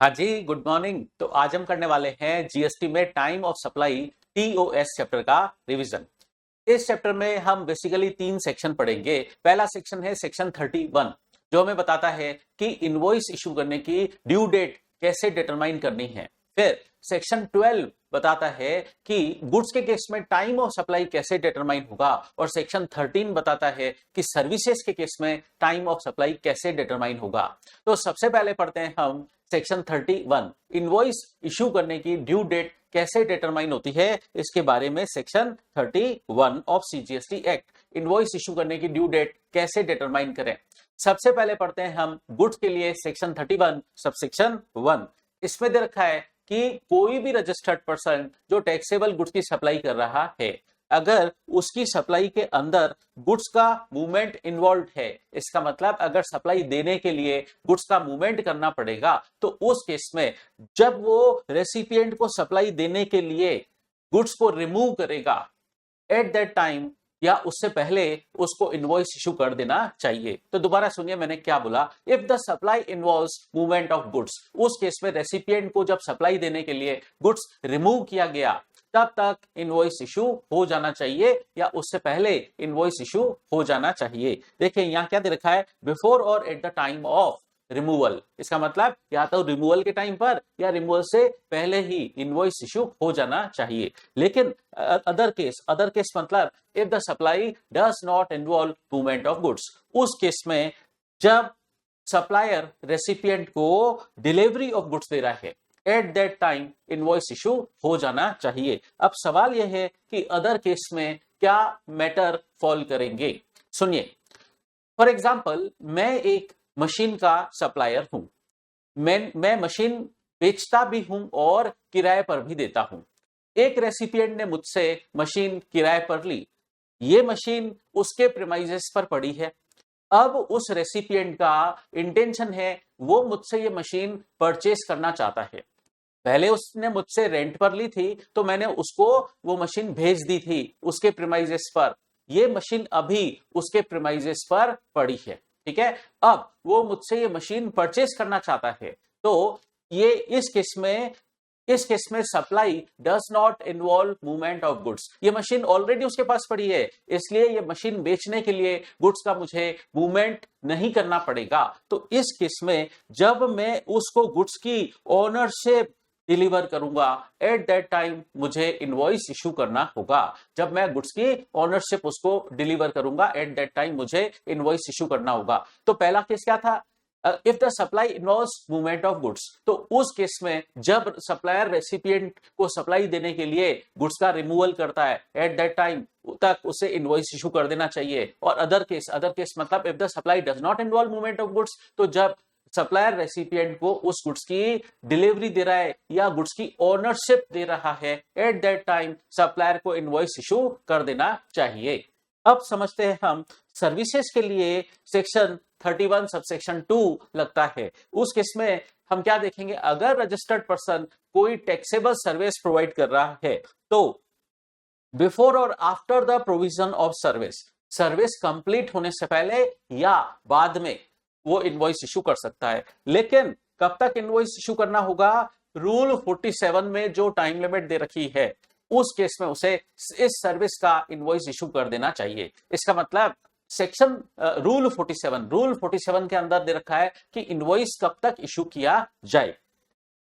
हाँ जी, good morning. तो आज हम करने वाले हैं जीएसटी में time of supply TOS chapter का रिवीजन। इस चैप्टर में हम बेसिकली 3 सेक्शन पढ़ेंगे। पहला सेक्शन है सेक्शन 31, जो हमें बताता है कि इनवॉइस इशू करने की ड्यू डेट कैसे डिटरमाइन करनी है। फिर सेक्शन 12 बताता है कि गुड्स के केस में टाइम ऑफ सप्लाई कैसे डिटरमाइन होगा, और सेक्शन 13 बताता है कि सर्विसेज के केस में टाइम ऑफ सप्लाई कैसे डिटरमाइन होगा। तो सबसे पहले पढ़ते हैं हम सेक्शन 31, इनवॉइस इशू करने की ड्यू डेट कैसे डिटरमाइन होती है। इसके बारे में section 31 of CGST act, invoice issue करने की ड्यू डेट कैसे डिटरमाइन करें। सबसे पहले पढ़ते हैं हम गुड्स के लिए सेक्शन 31 सबसेक्शन 1। इसमें दे रखा है कि कोई भी रजिस्टर्ड पर्सन जो टैक्सेबल गुड्स की सप्लाई कर रहा है, अगर उसकी सप्लाई के अंदर गुड्स का मूवमेंट इन्वॉल्व है, इसका मतलब अगर सप्लाई देने के लिए गुड्स का मूवमेंट करना पड़ेगा, तो उस केस में जब वो रेसिपिएंट को सप्लाई देने के लिए गुड्स को रिमूव करेगा, एट दैट टाइम या उससे पहले उसको इनवॉइस इशू कर देना चाहिए। तो दोबारा सुनिए मैंने क्या बोला। If the supply involves movement of goods, उस केस में रेसिपिएंट को जब सप्लाई देने के लिए गुड्स रिमूव किया गया, तब तक इनवॉइस इशू हो जाना चाहिए या उससे पहले इनवॉइस इशू हो जाना चाहिए। देखिए यहां क्या दे रखा है, बिफोर और at the time of removal. इसका मतलब या तो रिमूवल के टाइम पर या रिमूवल से पहले ही इनवॉइस इशू हो जाना चाहिए। लेकिन अदर केस मतलब if the supply does not involve movement of goods, उस केस में जब सप्लायर रेसिपिएंट को डिलीवरी ऑफ गुड्स दे रहा है, eight that time invoice issue हो जाना चाहिए। अब सवाल यह है कि अदर केस में क्या मैटर फॉल करेंगे। सुनिए, फॉर एग्जाम्पल मैं एक मशीन का सप्लायर हूं, मैं मशीन बेचता भी हूं और किराए पर भी देता हूं। एक रेसिपिएंट ने मुझसे मशीन किराए पर ली, ये मशीन उसके प्रीमाइसेस पर पड़ी है। अब उस रेसिपिएंट का इंटेंशन है वो मुझसे ये मशीन परचेस करना चाहता है। पहले उसने मुझसे रेंट पर ली थी, तो मैंने उसको वो मशीन भेज दी थी उसके प्रीमाइसेस पर। ये मशीन अभी उसके प्रीमाइसेस पर पड़ी है, ठीक है। अब वो मुझसे ये मशीन परचेस करना चाहता है, तो ये इस केस में supply does not involve movement of goods. ये मशीन ऑलरेडी उसके पास पड़ी है, इसलिए ये मशीन बेचने के लिए गुड्स का मुझे मूवमेंट नहीं करना पड़ेगा। तो इस केस में जब मैं उसको गुड्स की ओनरशिप डिलीवर करूंगा, एट दैट टाइम मुझे इनवॉइस इशू करना होगा। जब मैं गुड्स की ओनरशिप उसको डिलीवर करूंगा, एट दैट टाइम मुझे इनवॉइस इशू करना होगा। तो पहला केस क्या था, if the supply involves movement of goods, तो उस केस में जब सप्लायर रेसिपिएंट को सप्लाई देने के लिए गुड्स का रिमूवल करता है, एट दैट टाइम तक उसे इनवॉइस इशू कर देना चाहिए। और अदर केस मतलब if the supply does not involve movement of goods, तो जब सप्लायर रेसिपिएंट को उस गुड्स की डिलीवरी दे रहा है या गुड्स की ओनरशिप दे रहा है, एट दैट टाइम सप्लायर को इनवॉइस इशू कर देना चाहिए। अब समझते हैं हम सर्विसेज के लिए सेक्शन 31 सबसेक्शन 2 लगता है। उस केस में हम क्या देखेंगे, अगर रजिस्टर्ड पर्सन कोई टैक्सेबल सर्विस प्रोवाइड कर रहा है, तो बिफोर और after the provision of service complete होने से पहले या बाद में वो इनवॉइस इशू कर सकता है। लेकिन कब तक इनवॉइस इशू करना होगा, रूल 47 में जो टाइम लिमिट दे रखी है, उस केस में उसे इस सर्विस का इनवॉइस इशू कर देना चाहिए। इसका मतलब सेक्शन रूल 47 के अंदर दे रखा है कि इनवॉइस कब तक इशू किया जाए।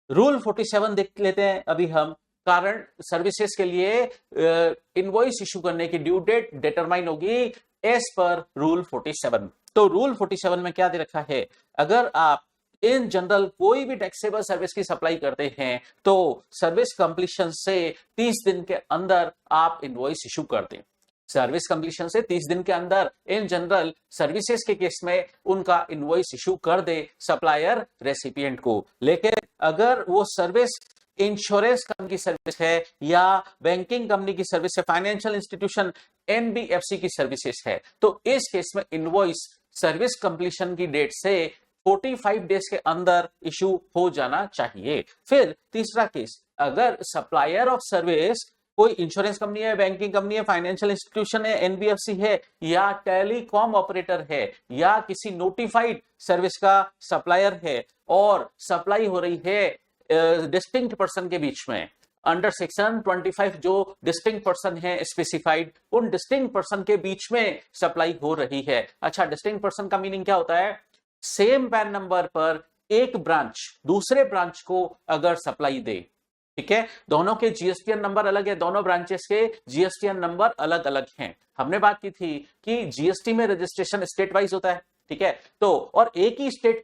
रूल 47 देख लेते हैं अभी हम। कारण सर्विसेज के लिए इनवॉइस इशू करने की ड्यू डेट डिटरमाइन होगी एज पर रूल 47। तो रूल 47 में क्या दे रखा है, अगर आप इन जनरल कोई भी टैक्सेबल सर्विस की सप्लाई करते हैं, तो सर्विस कंप्लीशन से 30 दिन के अंदर आप इनवॉइस इशू कर दें। सर्विस कंप्लीशन से 30 दिन के अंदर इन जनरल सर्विसेज के केस में उनका इनवॉइस इशू कर दे सप्लायर रेसिपिएंट को। लेकिन अगर वो सर्विस इंश्योरेंस कंपनी की सर्विस है या बैंकिंग कंपनी की सर्विस है, फाइनेंशियल इंस्टीट्यूशन एनबीएफसी की सर्विसेज है, तो इस केस में इनवॉइस सर्विस कंप्लीशन की डेट से 45 डेज के अंदर इशू हो जाना चाहिए। फिर तीसरा केस, अगर सप्लायर ऑफ सर्विस कोई इंश्योरेंस कंपनी है, बैंकिंग कंपनी है, फाइनेंशियल इंस्टीट्यूशन है, एनबीएफसी है, या टेलीकॉम ऑपरेटर है, या किसी नोटिफाइड सर्विस का सप्लायर है, और सप्लाई हो रही है डिस्टिंक्ट पर्सन के बीच में, अंडर सेक्शन 25 जो डिस्टिंक्ट पर्सन है स्पेसिफाइड, उन डिस्टिंक्ट पर्सन के बीच में सप्लाई हो रही है। अच्छा, डिस्टिंक्ट पर्सन का मीनिंग क्या होता है? सेम पैन नंबर पर एक ब्रांच दूसरे ब्रांच को अगर सप्लाई दे, ठीक है, दोनों के जीएसटीएन नंबर अलग है, दोनों ब्रांचेस के जीएसटीएन नंबर अलग अलग हैं। हमने बात की थी कि जीएसटी में रजिस्ट्रेशन स्टेट वाइज होता है, ठीक है, तो और एक ही स्टेट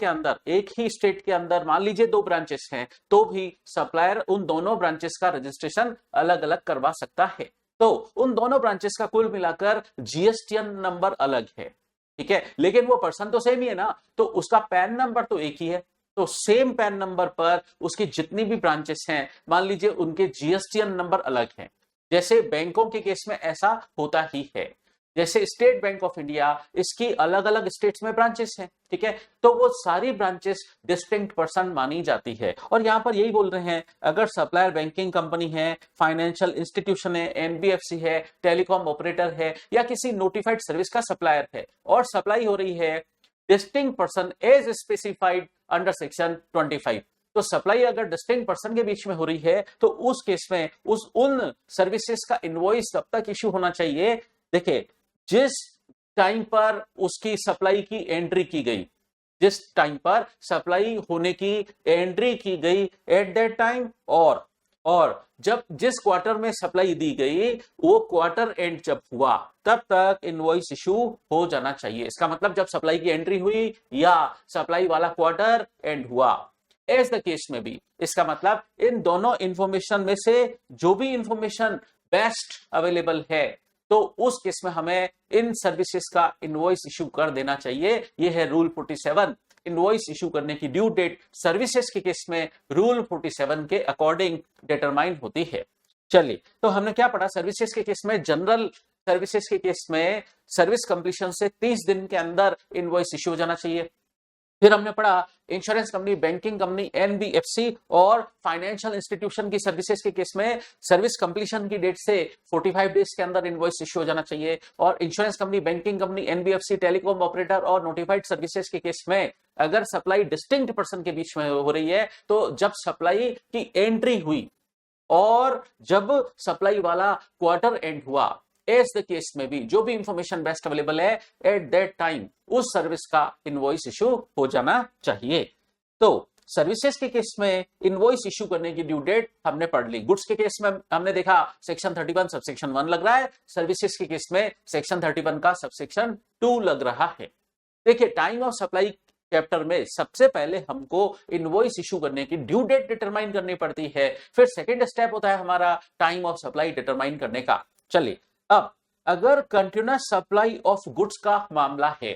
के अंदर मान लीजिए 2 ब्रांचेस हैं, तो भी सप्लायर उन दोनों ब्रांचेस का रजिस्ट्रेशन अलग अलग करवा सकता है। तो उन दोनों ब्रांचेस का कुल मिलाकर जीएसटीएन नंबर अलग है, ठीक है, लेकिन वो पर्सन तो सेम ही है ना, तो उसका पैन नंबर तो एक ही है। तो सेम पैन नंबर पर उसकी जितनी भी ब्रांचेस हैं, मान लीजिए उनके जीएसटीएन नंबर अलग हैं। जैसे बैंकों के केस में ऐसा होता ही है, जैसे स्टेट बैंक ऑफ इंडिया, इसकी अलग अलग स्टेट्स में ब्रांचेस हैं, ठीक है, तो वो सारी ब्रांचेस डिस्टिंक्ट पर्सन मानी जाती है। और यहां पर यही बोल रहे हैं, अगर सप्लायर बैंकिंग कंपनी है, फाइनेंशियल इंस्टीट्यूशन है, एनबीएफसी है, टेलीकॉम ऑपरेटर है, या किसी नोटिफाइड सर्विस का सप्लायर है, और सप्लाई हो रही है distinct person as specified under section 25, तो सप्लाई अगर डिस्टिंक्ट पर्सन के बीच में हो रही है, तो उस केस में उन सर्विसेज का इनवॉइस कब तक इश्यू होना चाहिए? देखिए, जिस टाइम पर उसकी सप्लाई की एंट्री की गई, जिस टाइम पर सप्लाई होने की एंट्री की गई एट दैट टाइम, और जब जिस क्वार्टर में सप्लाई दी गई वो क्वार्टर एंड जब हुआ, तब तक इनवॉइस इशू हो जाना चाहिए। इसका मतलब जब सप्लाई की एंट्री हुई या सप्लाई वाला क्वार्टर एंड हुआ। एज द केस में भी इसका मतलब इन दोनों इंफॉर्मेशन में से जो भी इंफॉर्मेशन बेस्ट अवेलेबल है, तो उस केस में हमें इन सर्विसेज का इनवॉइस इशू कर देना चाहिए। यह है रूल 47। इनवॉइस इशू करने की ड्यू डेट सर्विसेज के केस में रूल 47 के अकॉर्डिंग डिटरमाइन होती है। चलिए, तो हमने क्या पढ़ा? सर्विसेज के केस में, जनरल सर्विसेज के केस में सर्विस कंप्लीशन से 30 दिन के अंदर इनवॉइस इशू हो जाना चाहिए। फिर हमने पढ़ा insurance company, banking company, NBFC और फाइनेंशियल इंस्टीट्यूशन की सर्विसेज के केस में सर्विस कंप्लीशन की डेट से 45 डेज के अंदर इनवॉइस इश्यू हो जाना चाहिए। और insurance company, banking company, NBFC, telecom operator और नोटिफाइड सर्विसेज के केस में अगर सप्लाई डिस्टिंक्ट पर्सन के बीच में हो रही है, तो जब सप्लाई की एंट्री हुई और जब सप्लाई वाला क्वार्टर एंड हुआ, एज द केस में भी जो भी इंफॉर्मेशन बेस्ट अवेलेबल है एट दैट टाइम, उस सर्विस का इनवॉइस इशू हो जाना चाहिए। तो सर्विसेज के केस में इनवॉइस इशू करने की ड्यू डेट हमने पढ़ ली। गुड्स के केस में हमने देखा सेक्शन 31 सबसेक्शन 1 लग रहा है, सर्विसेज के केस में सेक्शन 31 का सबसेक्शन 2 लग रहा है। देखिए, टाइम ऑफ सप्लाई चैप्टर में सबसे पहले हमको इनवॉइस इशू करने की ड्यू डेट डिटरमाइन करनी पड़ती है, फिर सेकेंड स्टेप होता है हमारा टाइम ऑफ सप्लाई डिटरमाइन करने का। चलिए, अब अगर कंटिन्यूअस सप्लाई ऑफ गुड्स का मामला है,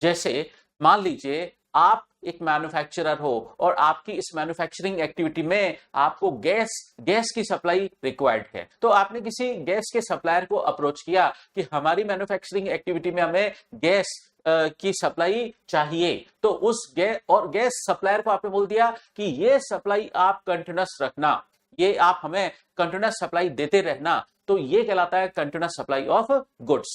जैसे मान लीजिए आप एक मैन्युफैक्चरर हो और आपकी इस मैन्युफैक्चरिंग एक्टिविटी में आपको गैस की सप्लाई रिक्वायर्ड है, तो आपने किसी गैस के सप्लायर को अप्रोच किया कि हमारी मैन्युफैक्चरिंग एक्टिविटी में हमें गैस की सप्लाई चाहिए। तो उस गैस सप्लायर को आपने बोल दिया कि ये सप्लाई आप कंटिन्यूअस रखना, ये आप हमें कंटिन्यूअस सप्लाई देते रहना, तो ये कहलाता है continuous supply of goods.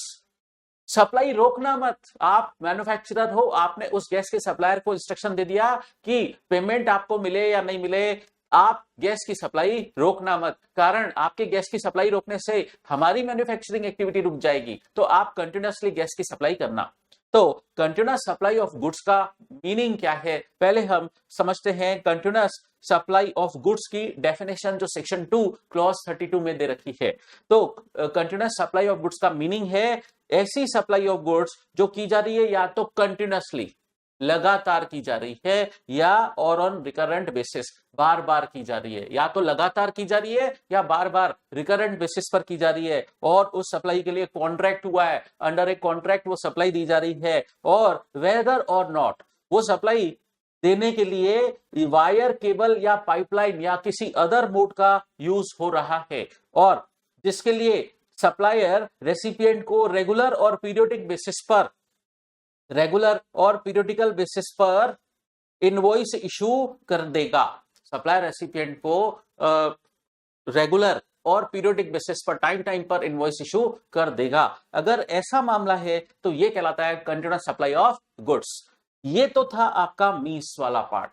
Supply रोकना मत। आप मैन्युफैक्चरर हो, आपने उस गैस के सप्लायर को इंस्ट्रक्शन दे दिया कि पेमेंट आपको मिले या नहीं मिले, आप गैस की सप्लाई रोकना मत, कारण आपके गैस की सप्लाई रोकने से हमारी मैन्युफैक्चरिंग एक्टिविटी रुक जाएगी, तो आप कंटिन्यूअसली गैस की सप्लाई करना। तो कंटिन्यूअस सप्लाई ऑफ गुड्स का मीनिंग क्या है, पहले हम समझते हैं। कंटिन्यूअस सप्लाई ऑफ गुड्स की डेफिनेशन जो सेक्शन 2 क्लॉज 32 में दे रखी है। तो कंटिन्यूअस सप्लाई ऑफ गुड्स का मीनिंग है ऐसी सप्लाई ऑफ गुड्स जो की जा रही है या तो कंटिन्यूअसली, लगातार की जा रही है, या और ऑन रिकरेंट बेसिस, बार बार की जा रही है। या तो लगातार की जा रही है या बार बार रिकरेंट बेसिस पर की जा रही है, और उस सप्लाई के लिए कॉन्ट्रैक्ट हुआ है, अंडर एक कॉन्ट्रैक्ट वो सप्लाई दी जा रही है, और वेदर और नॉट वो सप्लाई देने के लिए वायर, केबल या पाइपलाइन या किसी अदर मोड का यूज हो रहा है, और जिसके लिए सप्लायर रेसिपिएंट को रेगुलर और पीरियोडिकल बेसिस पर इनवॉइस इशू कर देगा। सप्लायर रेसिपिएंट को रेगुलर और पीरियोडिक बेसिस पर टाइम टाइम पर इनवॉइस इशू कर देगा। अगर ऐसा मामला है तो ये कहलाता है कंटिन्यूअस सप्लाई ऑफ गुड्स। ये तो था आपका मीन्स वाला पार्ट,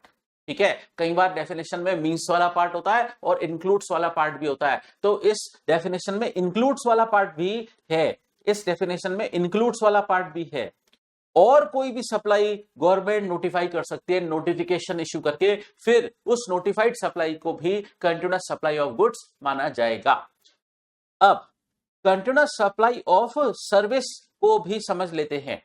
ठीक है। कई बार डेफिनेशन में मीन्स वाला पार्ट होता है और इंक्लूड्स वाला पार्ट भी होता है, तो इस डेफिनेशन में इंक्लूड्स वाला पार्ट भी है, इस डेफिनेशन में इंक्लूड्स वाला पार्ट भी है। और कोई भी सप्लाई गवर्नमेंट नोटिफाई कर सकती है, नोटिफिकेशन इश्यू करके, फिर उस नोटिफाइड सप्लाई को भी कंटिन्यूअस सप्लाई ऑफ गुड्स माना जाएगा। अब कंटिन्यूअस सप्लाई ऑफ सर्विस को भी समझ लेते हैं।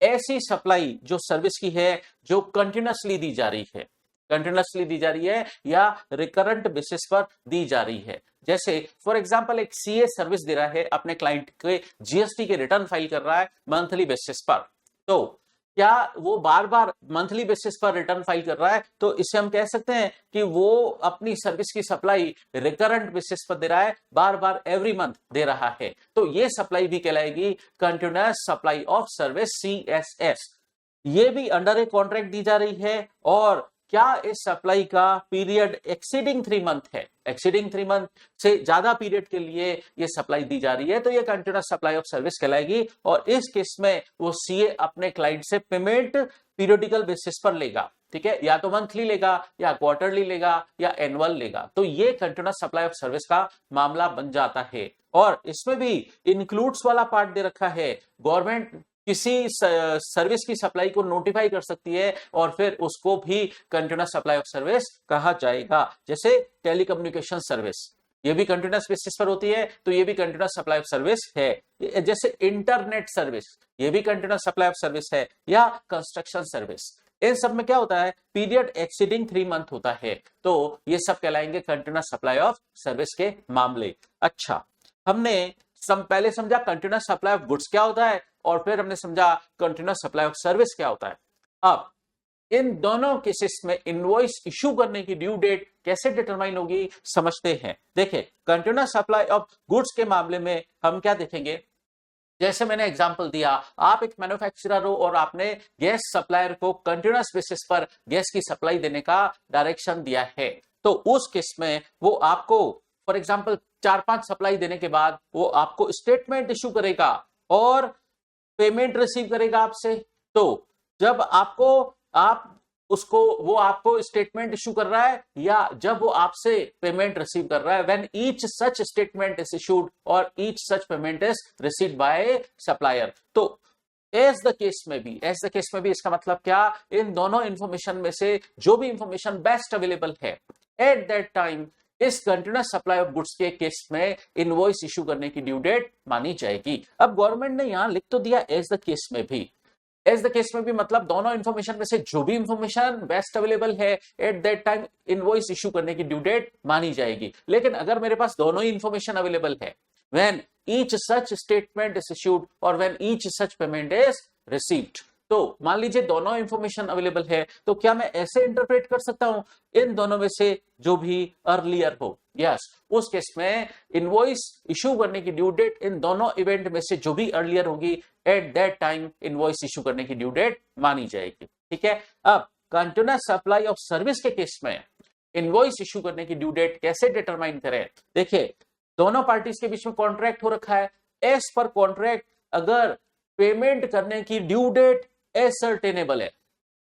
ऐसी सप्लाई जो सर्विस की है, जो कंटिन्यूअसली दी जा रही है, कंटिन्यूअसली दी जा रही है या रिकरेंट बेसिस पर दी जा रही है। जैसे फॉर एग्जांपल एक सीए सर्विस दे रहा है अपने क्लाइंट के, जीएसटी के रिटर्न फाइल कर रहा है मंथली बेसिस पर, तो क्या वो बार बार मंथली बेसिस पर रिटर्न फाइल कर रहा है, तो इसे हम कह सकते हैं कि वो अपनी सर्विस की सप्लाई रिकरेंट बेसिस पर दे रहा है, बार बार एवरी मंथ दे रहा है, तो ये सप्लाई भी कहलाएगी continuous supply of service, CSS. ये भी अंडर ए कॉन्ट्रैक्ट दी जा रही है। और क्या इस सप्लाई का पीरियड एक्सीडिंग 3 मंथ है, एक्सीडिंग 3 मंथ से ज्यादा पीरियड के लिए ये सप्लाई दी जा रही है, तो ये कंटिन्यूअस सप्लाई ऑफ सर्विस कहलाएगी। और इस केस में वो सीए अपने क्लाइंट से पेमेंट पीरियडिकल बेसिस पर लेगा, ठीक है, या तो मंथली लेगा या क्वार्टरली लेगा या एनुअल लेगा, तो ये कंटिन्यूअस सप्लाई ऑफ सर्विस का मामला बन जाता है। और इसमें भी इंक्लूड्स वाला पार्ट दे रखा है, गवर्नमेंट किसी सर्विस की सप्लाई को नोटिफाई कर सकती है और फिर उसको भी कंटिन्यूअस सप्लाई ऑफ सर्विस कहा जाएगा। जैसे टेलीकम्युनिकेशन सर्विस, ये भी कंटिन्यूअस बेसिस पर होती है, तो ये भी कंटिन्यूअस सप्लाई ऑफ सर्विस है। जैसे इंटरनेट सर्विस, ये भी कंटिन्यूअस सप्लाई ऑफ सर्विस है, या कंस्ट्रक्शन सर्विस। इन सब में क्या होता है, पीरियड एक्सीडिंग 3 मंथ होता है, तो ये सब कहलाएंगे कंटिन्यूअस सप्लाई ऑफ सर्विस के मामले। अच्छा, हमने पहले समझा कंटिन्यूअस सप्लाई ऑफ गुड्स क्या होता है, और फिर हमने समझा कंटिन्यूअस सप्लाई ऑफ सर्विस क्या होता है। अब इन दोनों केसेस में इनवॉइस इशू करने की ड्यू डेट कैसे डिटरमाइन होगी, समझते हैं। देखिए, कंटिन्यूअस सप्लाई ऑफ गुड्स के मामले में हम क्या देखेंगे, जैसे मैंने एग्जांपल दिया, आप एक मैन्युफैक्चरर हो और आपने गैस सप्लायर को कंटिन्यूअस बेसिस पर गैस की सप्लाई देने का डायरेक्शन दिया है, तो उस केस में वो आपको फॉर एग्जांपल 4-5 सप्लाई देने के बाद वो आपको स्टेटमेंट इशू करेगा और पेमेंट रिसीव करेगा आपसे। तो जब वो आपको स्टेटमेंट इशू कर रहा है या जब वो आपसे पेमेंट रिसीव कर रहा है, when each such statement is issued और each such payment is received by supplier, तो एज द केस में भी इसका मतलब क्या, इन दोनों इंफॉर्मेशन में से जो भी इंफॉर्मेशन बेस्ट अवेलेबल है एट दैट टाइम, इस कंटिन्यूअस सप्लाई ऑफ गुड्स के केस में इनवॉइस इशू करने की ड्यू डेट मानी जाएगी। अब गवर्नमेंट ने यहां लिख तो दिया एज द केस में भी, एज द केस में भी मतलब दोनों इंफॉर्मेशन में से जो भी इंफॉर्मेशन बेस्ट अवेलेबल है eight that time invoice issue करने की ड्यू डेट मानी जाएगी। लेकिन अगर मेरे पास दोनों ही इंफॉर्मेशन अवेलेबल है, when each such statement is issued और when each such payment is received, तो मान लीजिए दोनों इंफॉर्मेशन अवेलेबल है, तो क्या मैं ऐसे इंटरप्रेट कर सकता हूं, इन दोनों में से जो भी अर्लियर हो, यस, उस केस में इनवॉइस इशू करने की ड्यू डेट इन दोनों इवेंट में से जो भी अर्लियर होगी eight that time invoice issue करने की ड्यू डेट मानी जाएगी, ठीक है। अब कंटिन्यूअस सप्लाई ऑफ सर्विस के केस में इनवॉइस इशू करने की ड्यू डेट कैसे डिटरमाइन करें। देखिए, दोनों पार्टीज के बीच में कॉन्ट्रैक्ट हो रखा है, एज पर कॉन्ट्रैक्ट अगर पेमेंट करने की ड्यू डेट एसर्टेनेबल है,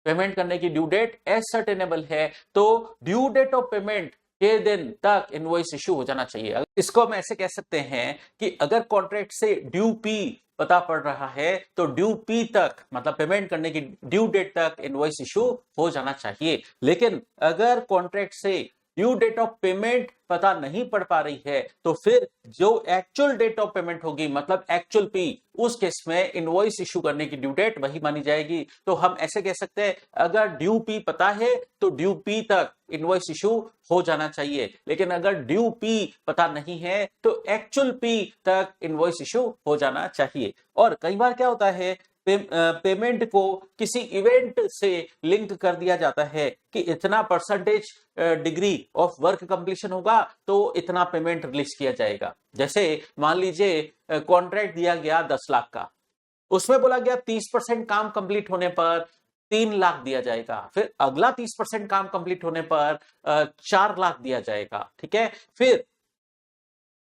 पेमेंट करने की ड्यू डेट एसर्टेनेबल है, तो ड्यू डेट ऑफ पेमेंट के दिन तक इनवॉइस इशू हो जाना चाहिए। इसको हम ऐसे कह सकते हैं कि अगर कॉन्ट्रैक्ट से ड्यू पी पता पड़ रहा है तो ड्यू पी तक मतलब पेमेंट करने की ड्यू डेट तक इनवॉइस इशू हो जाना चाहिए। लेकिन अगर कॉन्ट्रैक्ट से ड्यू डेट ऑफ पेमेंट पता नहीं पड़ पा रही है तो फिर जो एक्चुअल डेट ऑफ पेमेंट होगी मतलब एक्चुअल पी, उस केस में इनवॉइस इशू करने की ड्यू डेट वही मानी जाएगी। तो हम ऐसे कह सकते हैं, अगर ड्यू पी पता है तो ड्यू पी तक इनवॉइस इशू हो जाना चाहिए, लेकिन अगर ड्यू पी पता नहीं है तो एक्चुअल पी तक इनवॉइस इशू हो जाना चाहिए। और कई बार क्या होता है, पेमेंट को किसी इवेंट से लिंक कर दिया जाता है कि इतना percentage degree of work completion होगा तो इतना पेमेंट रिलीज किया जाएगा। जैसे मान लीजिए कॉन्ट्रैक्ट दिया गया 10 लाख का, उसमें बोला गया 30% काम कंप्लीट होने पर 3 लाख दिया जाएगा, फिर अगला 30% काम कंप्लीट होने पर 4 लाख दिया जाएगा, ठीक है। फिर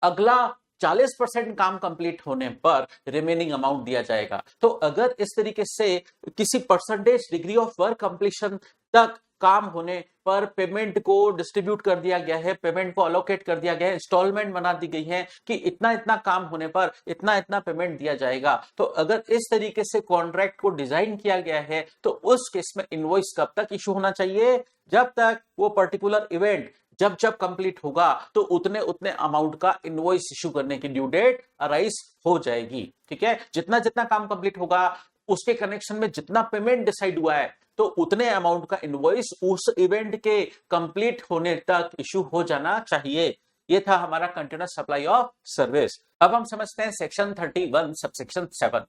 अगला 40% काम कंप्लीट होने पर रिमेनिंग अमाउंट दिया जाएगा। तो अगर इस तरीके से किसी percentage degree of work completion तक काम होने पर पेमेंट को डिस्ट्रीब्यूट कर दिया गया है, पेमेंट को अलोकेट कर दिया गया है, इंस्टॉलमेंट बना दी गई है कि इतना इतना काम होने पर इतना इतना पेमेंट दिया जाएगा। तो अगर इस तरीके से कॉन्ट्रैक्ट को डिजाइन किया गया है तो उस केस में इनवॉइस कब तक इशू होना चाहिए? जब तक वो पर्टिकुलर इवेंट जब जब कंप्लीट होगा तो उतने उतने अमाउंट का इनवॉइस इशू करने की ड्यू डेट अराइज हो जाएगी। ठीक है, जितना जितना काम कंप्लीट होगा उसके कनेक्शन में जितना पेमेंट डिसाइड हुआ है तो उतने अमाउंट का इनवॉइस उस इवेंट के कंप्लीट होने तक इशू हो जाना चाहिए। ये था हमारा कंटिन्यूअस सप्लाई ऑफ सर्विस। अब हम समझते हैं सेक्शन 31 सबसेक्शन 7।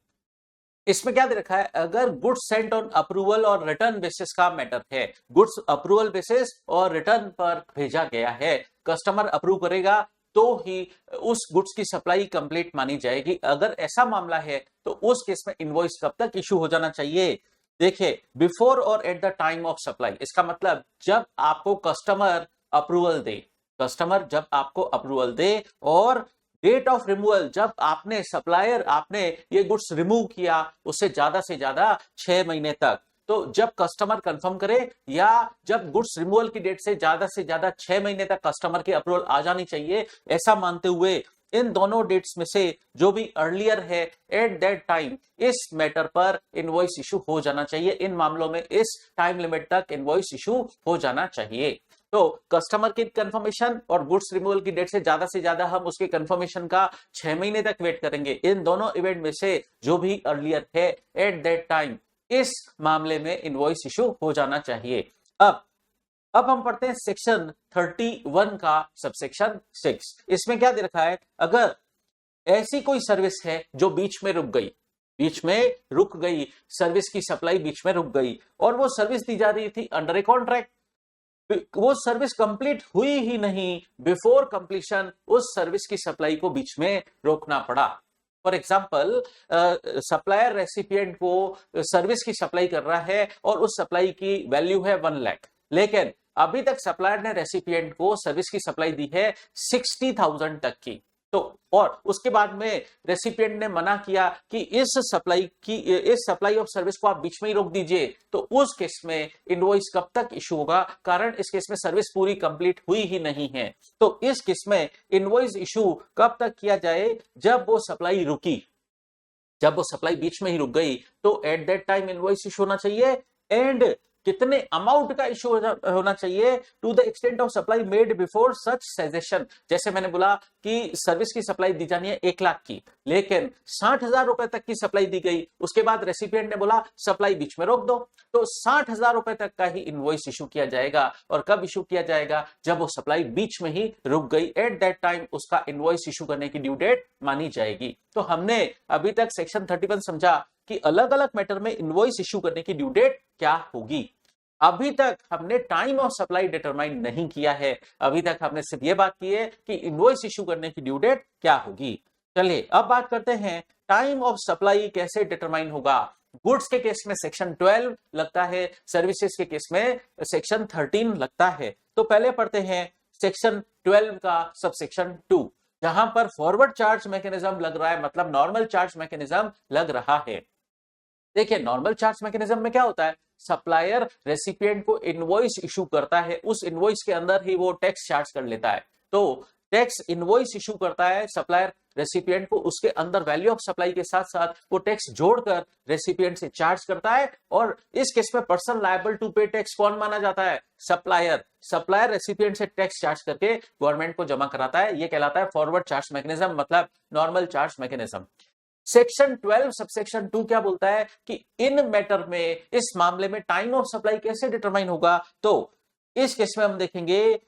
इसमें क्या दे रखा है? अगर गुड्स सेंट ऑन अप्रूवल और रिटर्न बेसिस का मैटर है, गुड्स अप्रूवल बेसिस और रिटर्न पर भेजा गया है, कस्टमर अप्रूव करेगा तो ही उस गुड्स की सप्लाई कंप्लीट मानी जाएगी। अगर ऐसा मामला है तो उस केस में इनवॉइस कब तक इशू हो जाना चाहिए? देखिए, बिफोर और at the time of supply, इसका मतलब जब आपको कस्टमर अप्रूवल दे, कस्टमर जब आपको अप्रूवल दे, और डेट ऑफ रिमूवल जब आपने सप्लायर आपने ये गुड्स रिमूव किया उससे ज्यादा से ज्यादा 6 महीने तक। तो जब कस्टमर कंफर्म करे या जब गुड्स रिमूवल की डेट से ज्यादा 6 महीने तक कस्टमर की अप्रूवल आ जानी चाहिए, ऐसा मानते हुए इन दोनों डेट्स में से जो भी अर्लियर है एट दैट टाइम इस मैटर पर इनवॉइस इशू हो जाना चाहिए। इन मामलों में इस टाइम लिमिट तक इनवॉइस इशू हो जाना चाहिए। तो कस्टमर की कंफर्मेशन और गुड्स रिमूवल की डेट से ज्यादा हम उसके कंफर्मेशन का 6 महीने तक वेट करेंगे। इन दोनों इवेंट में से जो भी अर्लियर है एट दैट टाइम इस मामले में इनवॉइस इशू हो जाना चाहिए। अब हम पढ़ते हैं सेक्शन 31 का सबसेक्शन 6। इसमें क्या दे रखा है? अगर ऐसी कोई सर्विस है जो बीच में रुक गई, सर्विस की सप्लाई बीच में रुक गई और वो सर्विस दी जा रही थी अंडर ए कॉन्ट्रैक्ट, वो सर्विस कंप्लीट हुई ही नहीं, बिफोर कंप्लीशन उस सर्विस की सप्लाई को बीच में रोकना पड़ा। फॉर एग्जाम्पल, सप्लायर रेसिपिएंट को सर्विस की सप्लाई कर रहा है और उस सप्लाई की वैल्यू है 1 लाख, लेकिन अभी तक सप्लायर ने रेसिपिएंट को सर्विस की सप्लाई दी है 60,000 तक की। तो और उसके बाद में रेसिपिएंट ने मना किया कि इस सप्लाई ऑफ सर्विस को आप बीच में ही रोक दीजिए, तो उस केस में इनवॉइस कब तक इशू होगा? कारण इस केस में सर्विस पूरी कंप्लीट हुई ही नहीं है। तो इस केस में इनवॉइस इशू कब तक किया जाए? जब वो सप्लाई रुकी, जब वो सप्लाई बीच में ही रुक गई तो at that time invoice issue होना चाहिए। एंड कितने अमाउंट का इशू होना चाहिए? To the extent of supply made before such suggestion. जैसे मैंने बोला कि सर्विस की सप्लाई दी जानी है 1 लाख की, लेकिन 60,000 रुपए तक की सप्लाई दी गई, उसके बाद रेसिपिएंट ने बोला सप्लाई बीच में रोक दो, तो 60,000 रुपए तक का ही इनवॉइस इशू किया जाएगा। और कब इशू किया जाएगा? जब वो सप्लाई बीच में ही रुक गई, एट दैट टाइम उसका इनवॉइस इशू करने की ड्यू डेट मानी जाएगी। तो हमने अभी तक सेक्शन 31 समझा कि अलग अलग मैटर में इनवॉइस इशू करने की ड्यू डेट क्या होगी। अभी तक हमने टाइम ऑफ सप्लाई डिटरमाइन नहीं किया है, अभी तक हमने सिर्फ ये बात की है कि इनवॉइस इशू करने की ड्यू डेट क्या होगी। चलिए अब बात करते हैं टाइम ऑफ सप्लाई कैसे डिटरमाइन होगा। गुड्स के केस में सेक्शन 12 लगता है, सर्विसेज के केस में सेक्शन 13 लगता है। तो पहले पढ़ते हैं सेक्शन 12 का सबसेक्शन 2, जहां पर फॉरवर्ड चार्ज मैकेनिज्म लग रहा है, मतलब नॉर्मल चार्ज मैकेनिज्म लग रहा है। देखिए, नॉर्मल चार्ज मैकेनिज्म में क्या होता है? सप्लायर रेसिपिएंट को इनवॉइस इशू करता है, उस इनवॉइस के अंदर ही वो टैक्स चार्ज कर लेता है। तो टैक्स इनवॉइस इशू करता है सप्लायर रेसिपिएंट को, उसके अंदर वैल्यू ऑफ सप्लाई के साथ साथ वो टैक्स जोड़कर रेसिपिएंट से चार्ज करता है। और इस केस में person liable to pay tax कौन माना जाता है? सप्लायर। सप्लायर रेसिपिएंट से टैक्स चार्ज करके गवर्नमेंट को जमा कराता है। ये कहलाता है फॉरवर्ड चार्ज मैकेनिज्म, मतलब normal charge mechanism. Section 12 subsection 2 क्या बोलता है कि इन मैटर में, इस मामले में टाइम ऑफ सप्लाई कैसे डिटरमाइन होगा? तो इस केस में हम देखेंगे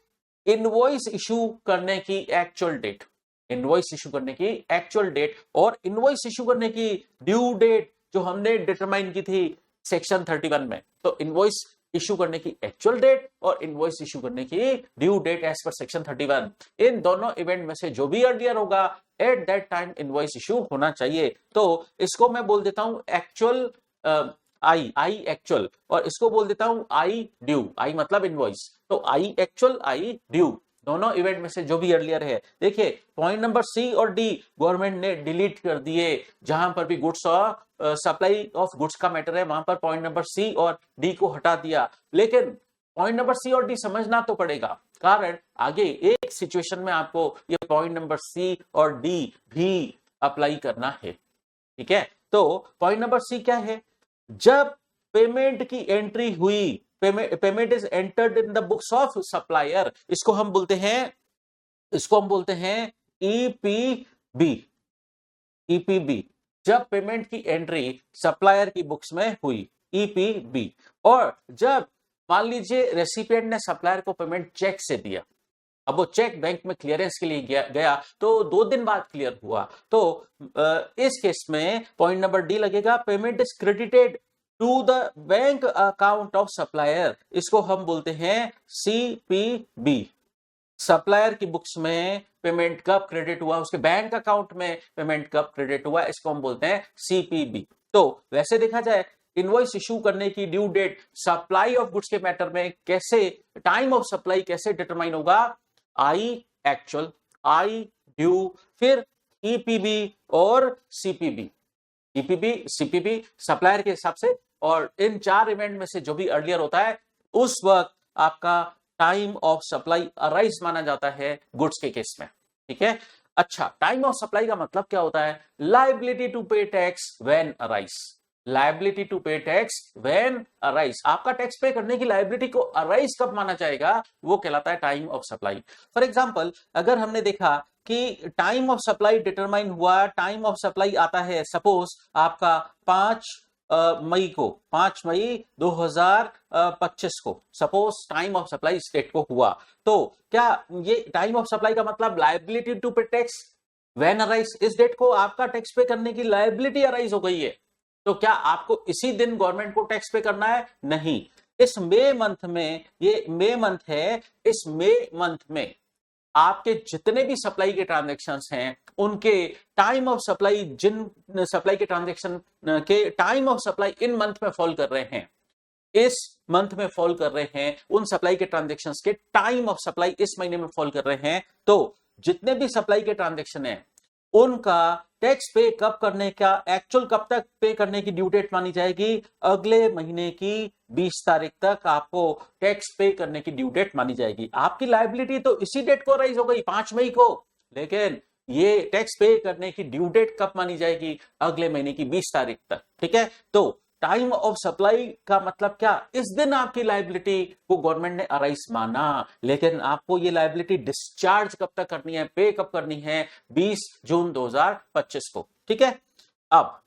इनवॉइस इशू करने की एक्चुअल डेट, इनवॉइस इशू करने की एक्चुअल डेट और इनवॉइस इशू करने की ड्यू डेट जो हमने डिटरमाइन की थी सेक्शन 31 में। तो इनवॉइस इशू करने की एक्चुअल डेट और इनवॉइस इशू करने की due date as per section 31, इन दोनों इवेंट में से जो भी अर्लियर होगा at that time invoice issue होना चाहिए। तो इसको मैं बोल देता हूं एक्चुअल आई एक्चुअल, और इसको बोल देता हूं आई ड्यू। आई मतलब इनवॉइस, तो आई एक्चुअल आई ड्यू। दोनों इवेंट में से जो भी अर्लियर है। देखिए पॉइंट नंबर सी और डी गवर्नमेंट ने डिलीट कर दिए, जहां पर भी गुड्स और सप्लाई ऑफ गुड्स का मैटर है वहां पर पॉइंट नंबर सी और डी को हटा दिया। लेकिन पॉइंट नंबर सी और डी समझना तो पड़ेगा, कारण आगे एक सिचुएशन में आपको ये पॉइंट नंबर सी और डी भी अप्लाई करना है। ठीक है, तो पॉइंट नंबर सी क्या है, जब पेमेंट की एंट्री हुई, payment is entered in the books of supplier, इसको हम बोलते हैं ईपीबी। ईपीबी, जब पेमेंट की एंट्री सप्लायर की बुक्स में हुई, ईपीबी। और जब मान लीजिए रेसिपिएंट ने सप्लायर को पेमेंट चेक से दिया, अब वो चेक बैंक में क्लियरेंस के लिए गया तो 2 दिन बाद क्लियर हुआ, तो इस केस में पॉइंट नंबर डी लगेगा, payment is credited to the bank account of supplier, इसको हम बोलते हैं सीपीबी। सप्लायर की बुक्स में पेमेंट कब क्रेडिट हुआ, उसके बैंक अकाउंट में पेमेंट कब क्रेडिट हुआ, इसको हम बोलते हैं सीपीबी। तो वैसे देखा जाए इनवॉइस इशू करने की due date supply of goods के मैटर में कैसे, टाइम ऑफ सप्लाई कैसे डिटरमाइन होगा, आई एक्चुअल, आई ड्यू, फिर ईपीबी और सीपीबी। ईपीबी सीपीबी सप्लायर के हिसाब से, और इन 4 इवेंट में से जो भी अर्लियर होता है उस वक्त आपका टाइम ऑफ सप्लाई अराइज माना जाता है गुड्स के केस में। ठीक है, अच्छा टाइम ऑफ सप्लाई का मतलब क्या होता है, liability to pay tax when arise. Liability to pay tax when arise, आपका टैक्स पे करने की लायबिलिटी को अराइज कब माना जाएगा, वो कहलाता है time of supply. For example अगर हमने देखा कि टाइम ऑफ सप्लाई डिटरमाइन हुआ, टाइम ऑफ सप्लाई आता है सपोज आपका 5 मई 2025 को suppose time of supply state को हुआ, तो क्या ये टाइम ऑफ सप्लाई का मतलब liability to pay tax when arise, इस डेट को आपका टैक्स पे करने की लायबिलिटी अराइज हो गई है, तो क्या आपको इसी दिन गवर्नमेंट को टैक्स पे करना है, नहीं। इस मई मंथ में, ये मई मंथ है, इस मई मंथ में आपके जितने भी सप्लाई के ट्रांजैक्शंस हैं उनके टाइम ऑफ सप्लाई, जिन सप्लाई के ट्रांजैक्शन के time of supply in month में फॉल कर रहे हैं, इस मंथ में फॉल कर रहे हैं, उन सप्लाई के ट्रांजैक्शंस के टाइम ऑफ सप्लाई इस महीने में फॉल कर रहे हैं, तो जितने भी सप्लाई के ट्रांजैक्शन हैं उनका टैक्स पे कब करने का, एक्चुअल कब तक पे करने की ड्यू डेट मानी जाएगी, अगले महीने की 20 तारीख तक आपको टैक्स पे करने की ड्यू डेट मानी जाएगी। आपकी लायबिलिटी तो इसी डेट को राइज हो गई 5 मई को, लेकिन ये टैक्स पे करने की ड्यू डेट कब मानी जाएगी, अगले महीने की 20 तारीख तक। ठीक है, तो टाइम ऑफ सप्लाई का मतलब क्या, इस दिन आपकी लायबिलिटी को गवर्नमेंट ने अराइज माना, लेकिन आपको ये लायबिलिटी डिस्चार्ज कब तक करनी है, पे कब करनी है, 20 जून 2025 को। ठीक है, अब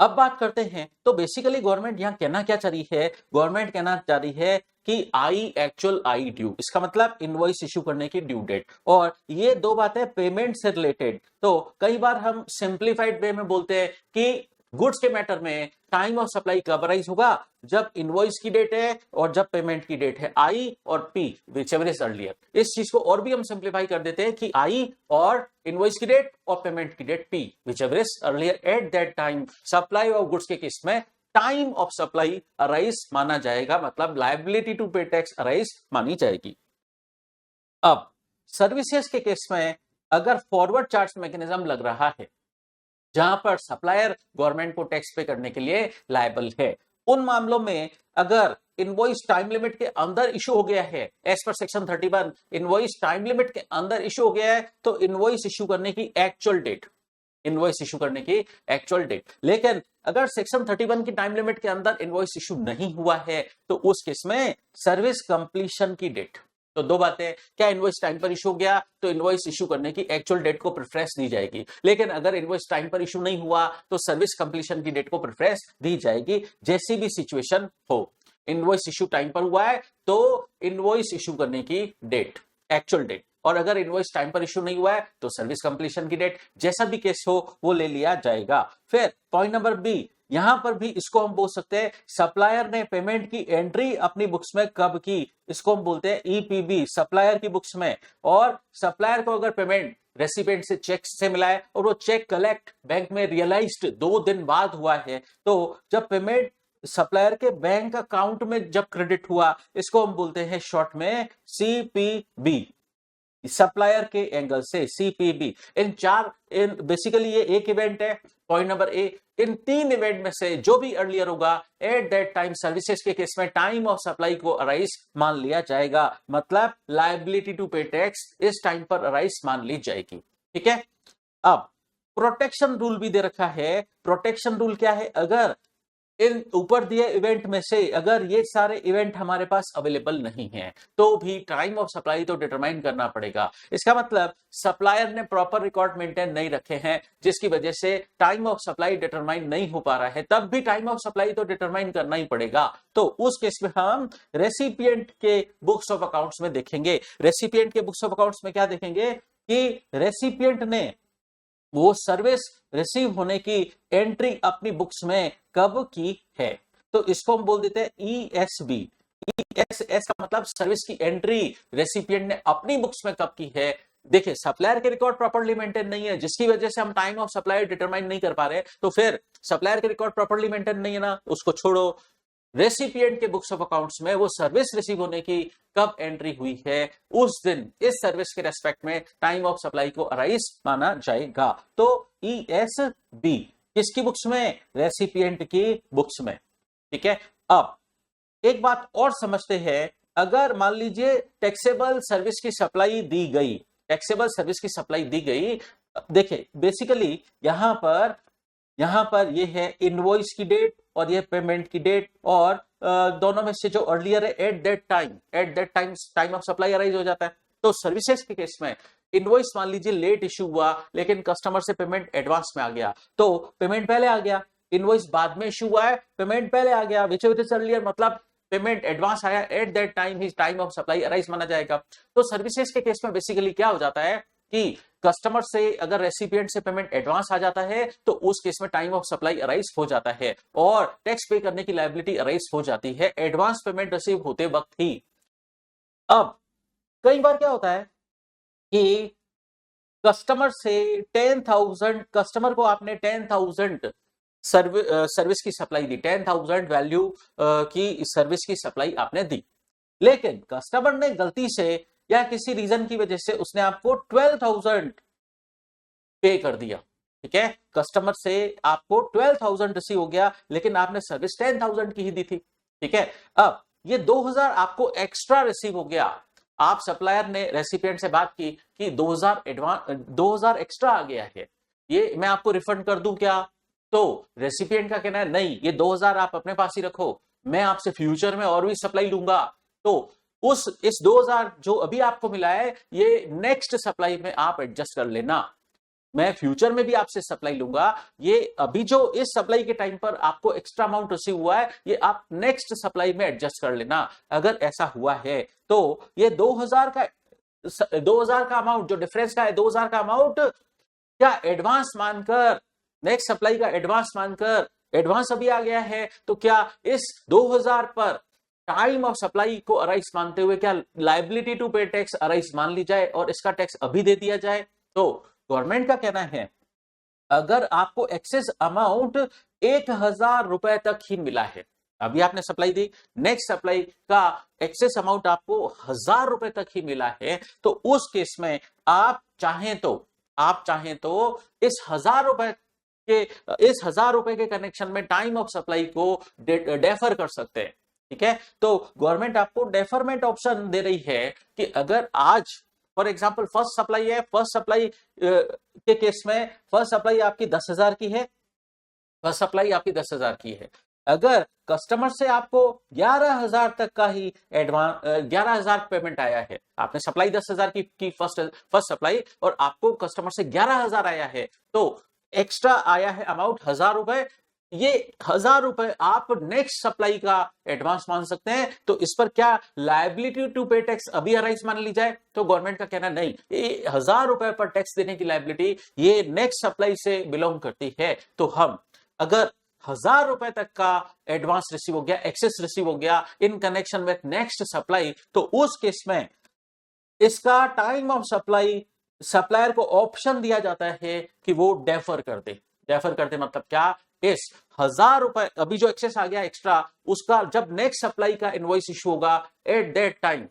बात करते हैं, तो बेसिकली गवर्नमेंट यहां कहना क्या चाह रही है, गवर्नमेंट कहना चाह रही है कि आई एक्चुअल आई ड्यू, इसका मतलब इनवॉइस इशू करने की ड्यू डेट, और ये 2 बातें पेमेंट से रिलेटेड। तो कई बार हम सिंप्लीफाइड वे में बोलते हैं कि गुड्स के मैटर में टाइम ऑफ सप्लाई कब अराइज होगा, जब इनवॉइस की डेट है और जब पेमेंट की डेट है, आई और पी व्हिचएवर इज अर्लियर। इस चीज को और भी हम सिंप्लीफाई कर देते हैं कि आई और इनवॉइस की डेट और पेमेंट की डेट पी whichever is earlier at that time supply of goods के केस में टाइम ऑफ सप्लाई अराइज माना जाएगा, मतलब liability to pay tax arise मानी जाएगी। अब सर्विसेज के केस में अगर फॉरवर्ड चार्ज मैकेनिज्म लग रहा है जहां पर सप्लायर गवर्नमेंट को टैक्स पे करने के लिए लायबल है, उन मामलों में अगर इनवॉइस टाइम लिमिट के अंदर इशू हो गया है, as per section 31 invoice time limit के अंदर इशू हो गया है, तो इनवॉइस इशू करने की एक्चुअल डेट, इनवॉइस इशू करने की एक्चुअल डेट। लेकिन अगर सेक्शन 31 की टाइम लिमिट के अंदर इनवॉइस इशू नहीं हुआ है, तो उस केस में सर्विस कंप्लीशन की डेट, तो 2 बातें, क्या इनवॉइस टाइम पर इशू हो गया तो इनवॉइस इशू करने की एक्चुअल डेट को प्रेफरेंस दी जाएगी, लेकिन अगर इनवॉइस टाइम पर इशू नहीं हुआ तो सर्विस कंप्लीशन की डेट को प्रेफरेंस दी जाएगी, जैसी भी सिचुएशन हो। इनवॉइस इशू टाइम पर हुआ है तो इनवॉइस इशू करने की डेट, एक्चुअल डेट, और अगर इनवॉइस टाइम पर इशू नहीं हुआ है तो सर्विस कंप्लीशन की डेट, जैसा भी केस हो वो ले लिया जाएगा। फिर पॉइंट नंबर बी, यहां पर भी इसको हम बोल सकते हैं सप्लायर ने पेमेंट की एंट्री अपनी बुक्स में कब की, इसको हम बोलते हैं ईपीबी, सप्लायर की बुक्स में। और सप्लायर को अगर पेमेंट रेसिपिएंट से चेक से मिला है और वो चेक कलेक्ट बैंक में रियलाइज्ड 2 दिन बाद हुआ है, तो जब पेमेंट सप्लायर के बैंक अकाउंट में जब क्रेडिट हुआ, इसको हम बोलते हैं शॉर्ट में सीपीबी। सप्लायर के एंगल से सीपीबी। इन बेसिकली ये एक इवेंट है, point number A. In 3 event में से जो भी अर्लियर होगा एट दैट टाइम सर्विसेज के केस में टाइम ऑफ सप्लाई को अराइज मान लिया जाएगा, मतलब लायबिलिटी टू पे टैक्स इस टाइम पर अराइज मान ली जाएगी। ठीक है। अब प्रोटेक्शन रूल भी दे रखा है। प्रोटेक्शन रूल क्या है? अगर इन ऊपर दिए इवेंट में से अगर ये सारे इवेंट हमारे पास अवेलेबल नहीं है तो भी टाइम ऑफ सप्लाई तो डिटरमाइन करना पड़ेगा। इसका मतलब सप्लायर ने प्रॉपर रिकॉर्ड मेंटेन नहीं रखे हैं, जिसकी वजह से टाइम ऑफ सप्लाई डिटरमाइन नहीं हो पा रहा है, तब भी टाइम ऑफ सप्लाई तो डिटरमाइन करना ही पड़ेगा। तो उस केस में हम रेसिपिएंट के बुक्स ऑफ अकाउंट्स में देखेंगे। रेसिपिएंट के बुक्स ऑफ अकाउंट्स में क्या देखेंगे कि रेसिपिएंट ने वो सर्विस रिसीव होने की एंट्री अपनी बुक्स में कब की है। तो इसको हम बोल देते हैं ईएसबी। ईएसएस का मतलब सर्विस की एंट्री रेसिपिएंट ने अपनी बुक्स में कब की है। देखिए सप्लायर के रिकॉर्ड प्रॉपर्ली मेंटेन नहीं है, जिसकी वजह से हम टाइम ऑफ सप्लाई डिटरमाइन नहीं कर पा रहे, तो फिर सप्लायर के रिकॉर्ड प्रॉपर्ली मेंटेन नहीं है ना, उसको छोड़ो। रेसिपिएंट के बुक्स ऑफ अकाउंट्स में वो सर्विस रिसीव होने की कब एंट्री हुई है, उस दिन इस सर्विस के रेस्पेक्ट में टाइम ऑफ सप्लाई को अराइज माना जाएगा। तो ईएसबी किसकी बुक्स में? रेसिपिएंट की बुक्स में। ठीक है। अब एक बात और समझते हैं। अगर मान लीजिए टैक्सेबल सर्विस की सप्लाई दी गई, टैक्सेबल सर्विस की सप्लाई दी गई, देखिए बेसिकली यहां पर ये है इनवॉइस की डेट और ये पेमेंट की डेट, और दोनों में से जो अर्लियर है eight that time time of supply arise हो जाता है। तो सर्विसेज के केस में इनवॉइस मान लीजिए लेट इश्यू हुआ, लेकिन कस्टमर से पेमेंट एडवांस में आ गया, तो पेमेंट पहले आ गया। इनवॉइस बाद में इश्यू हुआ है, पेमेंट पहले आ गया, विच इज अर्लियर, मतलब पेमेंट एडवांस आया, eight that time he time of supply arise माना जाएगा। तो सर्विसेज के केस में बेसिकली क्या हो जाता है कि कस्टमर से अगर रेसिपिएंट से पेमेंट एडवांस आ जाता है तो उस केस में टाइम ऑफ सप्लाई अराइज हो जाता है और टैक्स पे करने की लायबिलिटी अराइज हो जाती है एडवांस पेमेंट रिसीव होते वक्त ही। अब कई बार क्या होता है कि कस्टमर से 10,000, कस्टमर को आपने 10,000 सर्विस की सप्लाई दी, 10,000 वैल्यू की सर्विस की सप्लाई आपने दी, लेकिन कस्टमर ने गलती से या किसी रीजन की वजह से उसने आपको 12,000 पे कर दिया। ठीक है। कस्टमर से आपको 12,000 रिसीव हो गया, लेकिन आपने सर्विस 10,000 की ही दी थी। ठीक है। अब ये 2,000 आपको एक्स्ट्रा रिसीव हो गया। आप सप्लायर ने रेसिपिएंट से बात की कि 2,000 एक्स्ट्रा आ गया है, ये मैं आपको रिफंड कर दूं क्या? तो रेसिपिएंट का कहना है नहीं, ये 2,000 आप अपने पास ही रखो, मैं आपसे फ्यूचर में और भी सप्लाई लूंगा, तो इस 2,000 जो अभी आपको मिला है ये नेक्स्ट सप्लाई में आप एडजस्ट कर लेना, मैं फ्यूचर में भी आपसे सप्लाई लूंगा, ये अभी जो इस सप्लाई के टाइम पर आपको एक्स्ट्रा अमाउंट रिसीव हुआ है ये आप नेक्स्ट सप्लाई में एडजस्ट कर लेना। अगर ऐसा हुआ है तो ये 2,000 का अमाउंट जो डिफरेंस का है, 2,000 का अमाउंट क्या एडवांस मानकर, नेक्स्ट सप्लाई का एडवांस मानकर, एडवांस अभी आ गया है तो क्या इस 2,000 पर टाइम ऑफ सप्लाई को अराइज मानते हुए क्या liability to pay tax arise मान ली जाए और इसका टैक्स अभी दे दिया जाए? तो गवर्नमेंट का कहना है अगर आपको एक्सेस अमाउंट 1,000 रुपए तक ही मिला है, अभी आपने सप्लाई दी, नेक्स्ट सप्लाई का एक्सेस अमाउंट आपको 1,000 रुपए तक ही मिला है, तो उस केस में आप चाहें तो इस 1,000 रुपए के कनेक्शन में टाइम ऑफ सप्लाई को डेफर कर सकते हैं। ठीक है। तो गवर्नमेंट आपको डेफरमेंट ऑप्शन दे रही है कि अगर आज फॉर एग्जाम्पल फर्स्ट सप्लाई है, फर्स्ट सप्लाई के केस में फर्स्ट सप्लाई आपकी 10,000 की है, फर्स्ट सप्लाई आपकी 10,000 की है, अगर कस्टमर से आपको 11,000 तक का ही एडवांस 11,000 पेमेंट आया है, आपने सप्लाई 10,000 की फर्स्ट सप्लाई और आपको कस्टमर से 11,000 आया है, तो एक्स्ट्रा आया है अमाउंट 1,000 रुपए, ये 1,000 रुपए आप नेक्स्ट सप्लाई का एडवांस मान सकते हैं। तो इस पर क्या लायबिलिटी टू पे टैक्स अभी अराइज मान ली जाए? तो गवर्नमेंट का कहना नहीं, ये 1,000 रुपए पर टैक्स देने की लायबिलिटी ये नेक्स्ट सप्लाई से बिलोंग करती है। तो हम अगर 1,000 रुपए तक का एडवांस रिसीव हो गया, एक्सेस रिसीव हो गया in connection with next supply, तो उस केस में इसका टाइम ऑफ सप्लाई सप्लायर को ऑप्शन दिया जाता है कि वो डेफर कर दे। डेफर करते मतलब क्या, इस 1,000 रुपए अभी जो एक्सेस आ गया एक्स्ट्रा, उसका जब नेक्स्ट सप्लाई का इनवॉइस इशू होगा एट दैट टाइम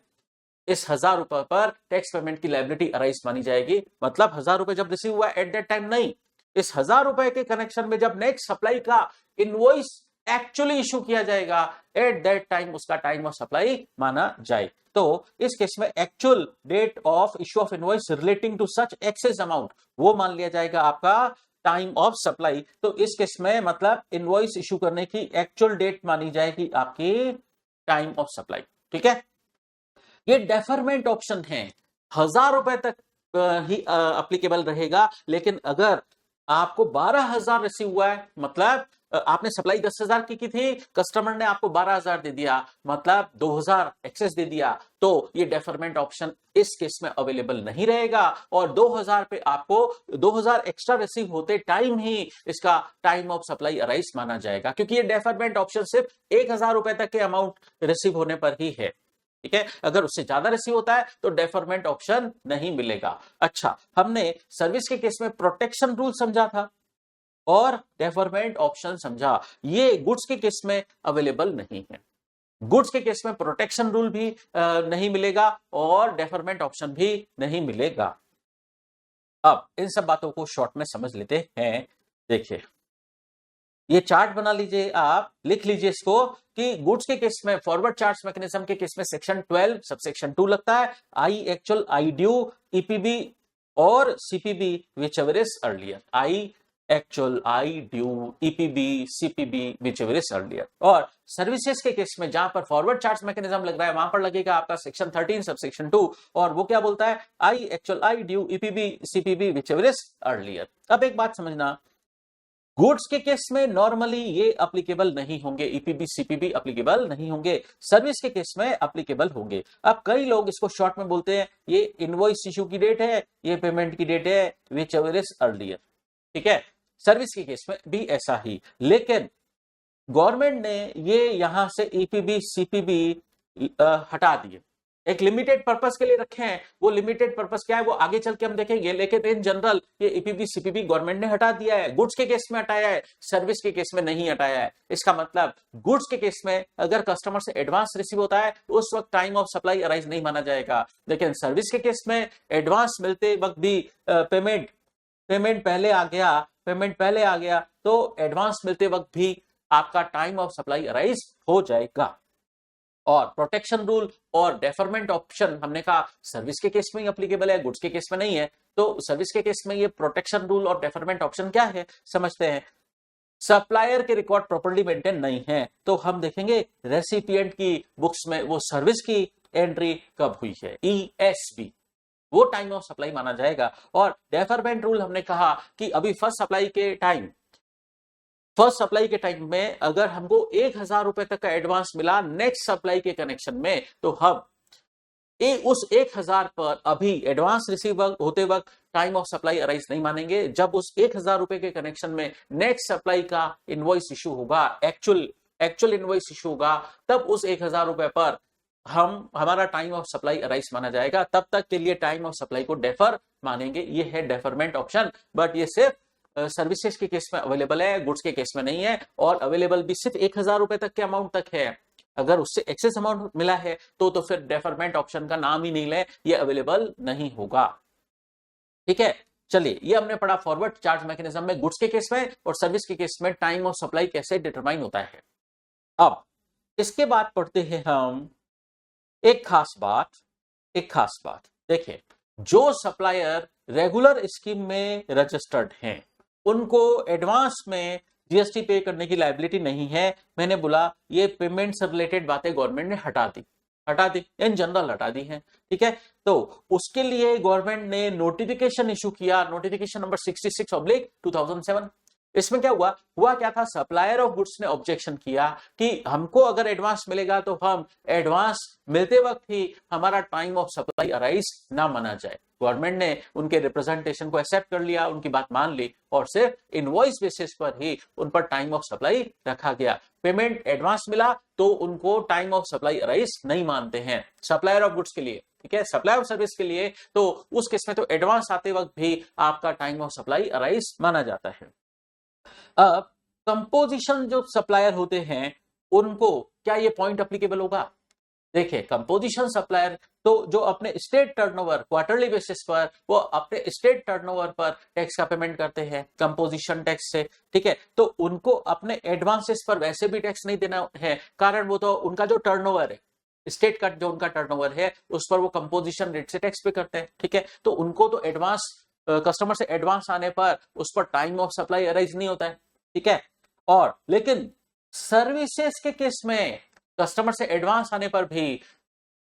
इस 1000 रुपए पर टैक्स पेमेंट की लायबिलिटी अराइज मानी जाएगी। मतलब 1000 रुपए जब रिसीव हुआ एट दैट टाइम नहीं, इस 1000 रुपए के कनेक्शन में जब नेक्स्ट सप्लाई का इनवॉइस एक्चुअली इशू किया जाएगा एट दैट टाइम उसका टाइम ऑफ सप्लाई माना जाए। तो इस केस में actual date of issue of invoice relating to such excess amount वो मान लिया जाएगा आपका टाइम ऑफ सप्लाई। तो इस केस में मतलब इनवॉइस इशू करने की एक्चुअल डेट मानी जाएगी आपकी टाइम ऑफ सप्लाई। ठीक है, ये डेफरमेंट ऑप्शन है, 1000 रुपए तक ही अप्लीकेबल रहेगा। लेकिन अगर आपको 12,000 रिसीव हुआ है, मतलब आपने सप्लाई 10,000 की थी, कस्टमर ने आपको 12,000 दे दिया, मतलब 2,000 एक्सेस दे दिया, तो ये डेफरमेंट ऑप्शन इस केस में अवेलेबल नहीं रहेगा। और 2,000 पे आपको 2,000 एक्स्ट्रा रिसीव होते टाइम ही इसका टाइम ऑफ सप्लाई अराइज माना जाएगा, क्योंकि ये डेफरमेंट ऑप्शन सिर्फ 1,000 रुपए तक के अमाउंट रिसीव होने पर ही है। ठीक है, अगर उससे ज्यादा रिसीव होता है तो डेफरमेंट ऑप्शन नहीं मिलेगा। अच्छा, हमने सर्विस के केस में प्रोटेक्शन रूल समझा था और डेफरमेंट ऑप्शन समझा। ये गुड्स के केस में अवेलेबल नहीं है। गुड्स के केस में प्रोटेक्शन रूल भी नहीं मिलेगा और डेफरमेंट ऑप्शन भी नहीं मिलेगा। अब इन सब बातों को शॉर्ट में समझ लेते हैं। देखिए, ये चार्ट बना लीजिए, आप लिख लीजिए इसको कि गुड्स के केस में फॉरवर्ड चार्ज मैकेनिज्म के केस में सेक्शन 12 सबसेक्शन 2 लगता है, I actual, I due, EPB और CPB whichever is earlier. I actual, I due, EPB, CPB whichever is earlier. और सर्विसेज के केस में जहां पर फॉरवर्ड चार्ज मैकेनिज्म लग रहा है वहां पर लगेगा आपका सेक्शन 13 सबसेक्शन 2, और वो क्या बोलता है, I actual, I due, EPB, CPB whichever is earlier. अब एक बात समझना, गुड्स के केस में नॉर्मली ये अप्लीकेबल नहीं होंगे, ईपीबी सीपीबी अप्लीकेबल नहीं होंगे, सर्विस के केस में अप्लीकेबल होंगे। अब कई लोग इसको शॉर्ट में बोलते हैं ये इनवॉइस इशू की डेट है, ये पेमेंट की डेट है, विच एवर इज अर्लियर। ठीक है, सर्विस के केस में भी ऐसा ही। लेकिन गवर्नमेंट ने ये यहां से ईपीबी सीपीबी हटा दिए, एक लिमिटेड पर्पस के लिए रखे हैं। वो लिमिटेड पर्पस क्या है वो आगे चल के हम देखेंगे, लेकिन इन जनरल ये ईपीबी सीपीबी गवर्नमेंट ने हटा दिया है। गुड्स के केस में हटाया है, सर्विस के केस में नहीं हटाया है। इसका मतलब गुड्स के केस में अगर कस्टमर से एडवांस रिसीव होता है तो उस वक्त टाइम ऑफ सप्लाई अराइज नहीं माना जाएगा। लेकिन सर्विस के केस में एडवांस मिलते वक्त भी पेमेंट पहले आ गया तो एडवांस मिलते वक्त भी आपका टाइम ऑफ सप्लाई अराइज हो जाएगा। और प्रोटेक्शन रूल और डेफरमेंट ऑप्शन हमने कहा सर्विस के केस में ही अप्लीकेबल है, गुड्स के केस में नहीं है। तो सर्विस के केस में ये प्रोटेक्शन रूल और डेफरमेंट ऑप्शन क्या है समझते हैं। सप्लायर के रिकॉर्ड प्रॉपर्ली मेंटेन नहीं है तो हम देखेंगे रेसिपिएंट की बुक्स में वो सर्विस की एंट्री कब हुई है, ESB, वो टाइम ऑफ सप्लाई माना जाएगा। और डेफरमेंट रूल हमने कहा कि अभी फर्स्ट सप्लाई के टाइम में अगर हमको 1,000 रुपए तक का एडवांस मिला नेक्स्ट सप्लाई के कनेक्शन में, तो हम उस 1,000 पर अभी एडवांस रिसीव होते वक्त टाइम ऑफ सप्लाई अराइज नहीं मानेंगे। जब उस 1,000 रुपए के कनेक्शन में नेक्स्ट सप्लाई का इनवॉइस इशू होगा, एक्चुअल इनवॉइस इशू होगा, तब उस 1,000 रुपए पर हमारा टाइम ऑफ सप्लाई अराइज माना जाएगा। तब तक के लिए टाइम ऑफ सप्लाई को डेफर मानेंगे। ये है डेफरमेंट ऑप्शन, बट ये सिर्फ सर्विसेज के केस में अवेलेबल है, गुड्स के केस में नहीं है। और अवेलेबल भी सिर्फ 1,000 रुपए तक के अमाउंट तक है। अगर उससे एक्सेस अमाउंट मिला है तो फिर डेफरमेंट ऑप्शन का नाम ही नहीं ले, ये अवेलेबल नहीं होगा। ठीक है, चलिए ये हमने पढ़ा फॉरवर्ड चार्ज मैकेनिज्म में गुड्स के केस में और सर्विस के केस में टाइम ऑफ सप्लाई कैसे डिटरमाइन होता है। अब इसके बाद पढ़ते हैं हम एक खास बात। देखिए, जो सप्लायर रेगुलर स्कीम में रजिस्टर्ड हैं उनको एडवांस में जीएसटी पे करने की लायबिलिटी नहीं है। मैंने बोला ये पेमेंट से रिलेटेड बातें गवर्नमेंट ने हटा दी, इन जनरल हटा दी हैं। ठीक है, तो उसके लिए गवर्नमेंट ने नोटिफिकेशन इशू किया, नोटिफिकेशन नंबर 66/2007। इसमें क्या हुआ क्या था, सप्लायर ऑफ गुड्स ने ऑब्जेक्शन किया कि हमको अगर एडवांस मिलेगा तो हम एडवांस मिलते वक्त ही हमारा टाइम ऑफ सप्लाई अराइज ना माना जाए। गवर्नमेंट ने उनके रिप्रेजेंटेशन को एक्सेप्ट कर लिया, उनकी बात मान ली और सिर्फ इनवॉइस बेसिस पर ही उन पर टाइम ऑफ सप्लाई रखा गया। पेमेंट एडवांस मिला तो उनको टाइम ऑफ सप्लाई अराइज नहीं मानते हैं सप्लायर ऑफ गुड्स के लिए। ठीक है, सप्लाई ऑफ सर्विस के लिए तो उस केस में तो एडवांस आते वक्त भी आपका टाइम ऑफ सप्लाई अराइज माना जाता है। अब कंपोजिशन जो सप्लायर होते हैं उनको क्या ये पॉइंट अप्लीकेबल होगा? देखिए कंपोजिशन सप्लायर तो जो अपने स्टेट टर्नओवर क्वार्टरली बेसिस पर वो अपने स्टेट टर्नओवर पर टैक्स का पेमेंट करते हैं कंपोजिशन टैक्स से, ठीक है। तो उनको अपने एडवांसेस पर वैसे भी टैक्स नहीं देना है, कारण वो तो उनका जो टर्नओवर है, स्टेट का जो उनका टर्नओवर है उस पर वो कंपोजिशन रेट से टैक्स पे करते हैं, ठीक है। तो उनको तो एडवांस कस्टमर से एडवांस आने पर उस पर टाइम ऑफ सप्लाई अराइज नहीं होता है, ठीक है। और लेकिन सर्विसेज के केस में कस्टमर से एडवांस आने पर भी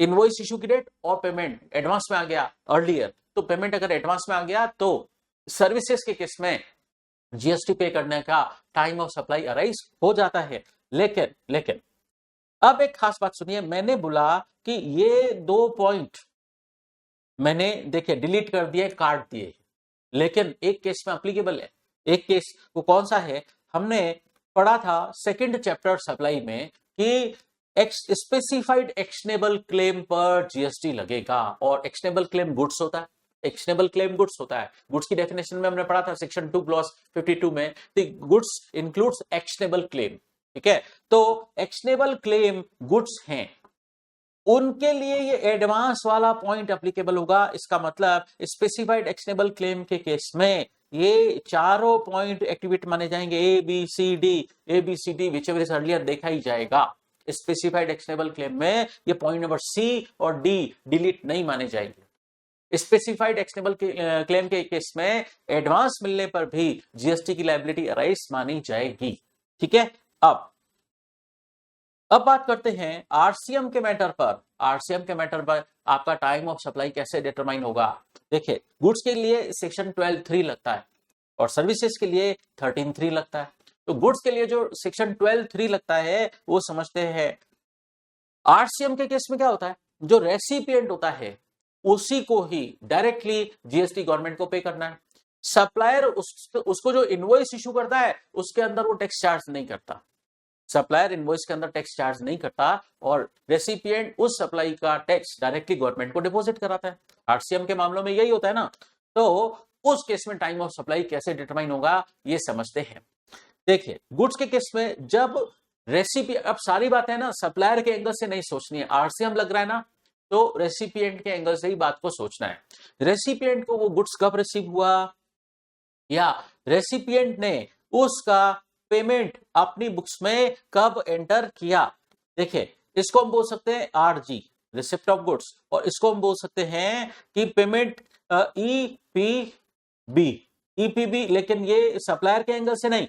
इनवॉइस इशू की डेट और पेमेंट एडवांस में आ गया अर्लियर, तो पेमेंट अगर एडवांस में आ गया तो सर्विसेज के केस में जीएसटी पे करने का टाइम ऑफ सप्लाई अराइज हो जाता है। लेकिन लेकिन अब एक खास बात सुनिए, मैंने बोला कि ये 2 पॉइंट मैंने देखिए डिलीट कर दिए, काट दिए, लेकिन एक केस में अप्लीकेबल है। एक केस वो कौन सा है, हमने पढ़ा था सेकंड चैप्टर सप्लाई में कि स्पेसिफाइड एक्शनेबल क्लेम पर जीएसटी लगेगा, और एक्शनेबल क्लेम गुड्स होता है, एक्शनेबल क्लेम गुड्स होता है। गुड्स की डेफिनेशन में हमने पढ़ा था सेक्शन 2 क्लॉज 52 में, गुड्स इंक्लूड्स एक्शनेबल क्लेम, ठीक है। तो एक्शनेबल क्लेम गुड्स हैं, उनके लिए ये एडवांस वाला पॉइंट एप्लीकेबल होगा। इसका मतलब स्पेसिफाइड एक्शनेबल क्लेम के केस में ये चारों पॉइंट एक्टिवेट माने जाएंगे, a b c d whichever is earlier देखा ही जाएगा। स्पेसिफाइड एक्शनेबल क्लेम में ये पॉइंट नंबर सी और डी डिलीट नहीं माने जाएंगे। स्पेसिफाइड एक्शनेबल क्लेम के केस में एडवांस मिलने पर भी जीएसटी की लायबिलिटी अराइज मानी जाएगी, ठीक है। अब बात करते हैं आरसीएम के मैटर पर। आरसीएम के मैटर पर आपका टाइम ऑफ सप्लाई कैसे डिटरमाइन होगा। देखिए गुड्स के लिए सेक्शन 12(3) लगता है और सर्विसेज के लिए 13(3) लगता है। तो गुड्स के लिए जो सेक्शन 12(3) लगता है वो समझते हैं। आरसीएम के केस में क्या होता है, जो रेसिपिएंट होता है उसी को ही डायरेक्टली जीएसटी गवर्नमेंट को पे करना है। सप्लायर उसको जो इनवॉइस इशू करता है उसके अंदर वो टैक्स चार्ज नहीं करता, सप्लायर इनवॉइस के अंदर टैक्स चार्ज नहीं करता, और रेसिपिएंट उस सप्लाई का टैक्स डायरेक्टली गवर्नमेंट को डिपॉजिट कराता है। आरसीएम के मामलों में यही होता है ना। तो उस केस में टाइम ऑफ सप्लाई कैसे डिटरमाइन होगा ये समझते हैं। देखिए गुड्स के केस में जब रेसिपिएंट, अब सारी बातें ना सप्लायर के एंगल से नहीं सोचनी है, आरसीएम लग रहा है ना, तो रेसिपिएंट के एंगल से ही बात को सोचना है। रेसिपिएंट को वो गुड्स कब रिसीव हुआ, या रेसिपिएंट ने उसका पेमेंट अपनी बुक्स में कब एंटर किया। देखिए इसको हम बोल सकते हैं आरजी, रिसिप्ट ऑफ गुड्स, और इसको हम बोल सकते हैं कि पेमेंट ईपीबी, लेकिन ये सप्लायर के एंगल से नहीं।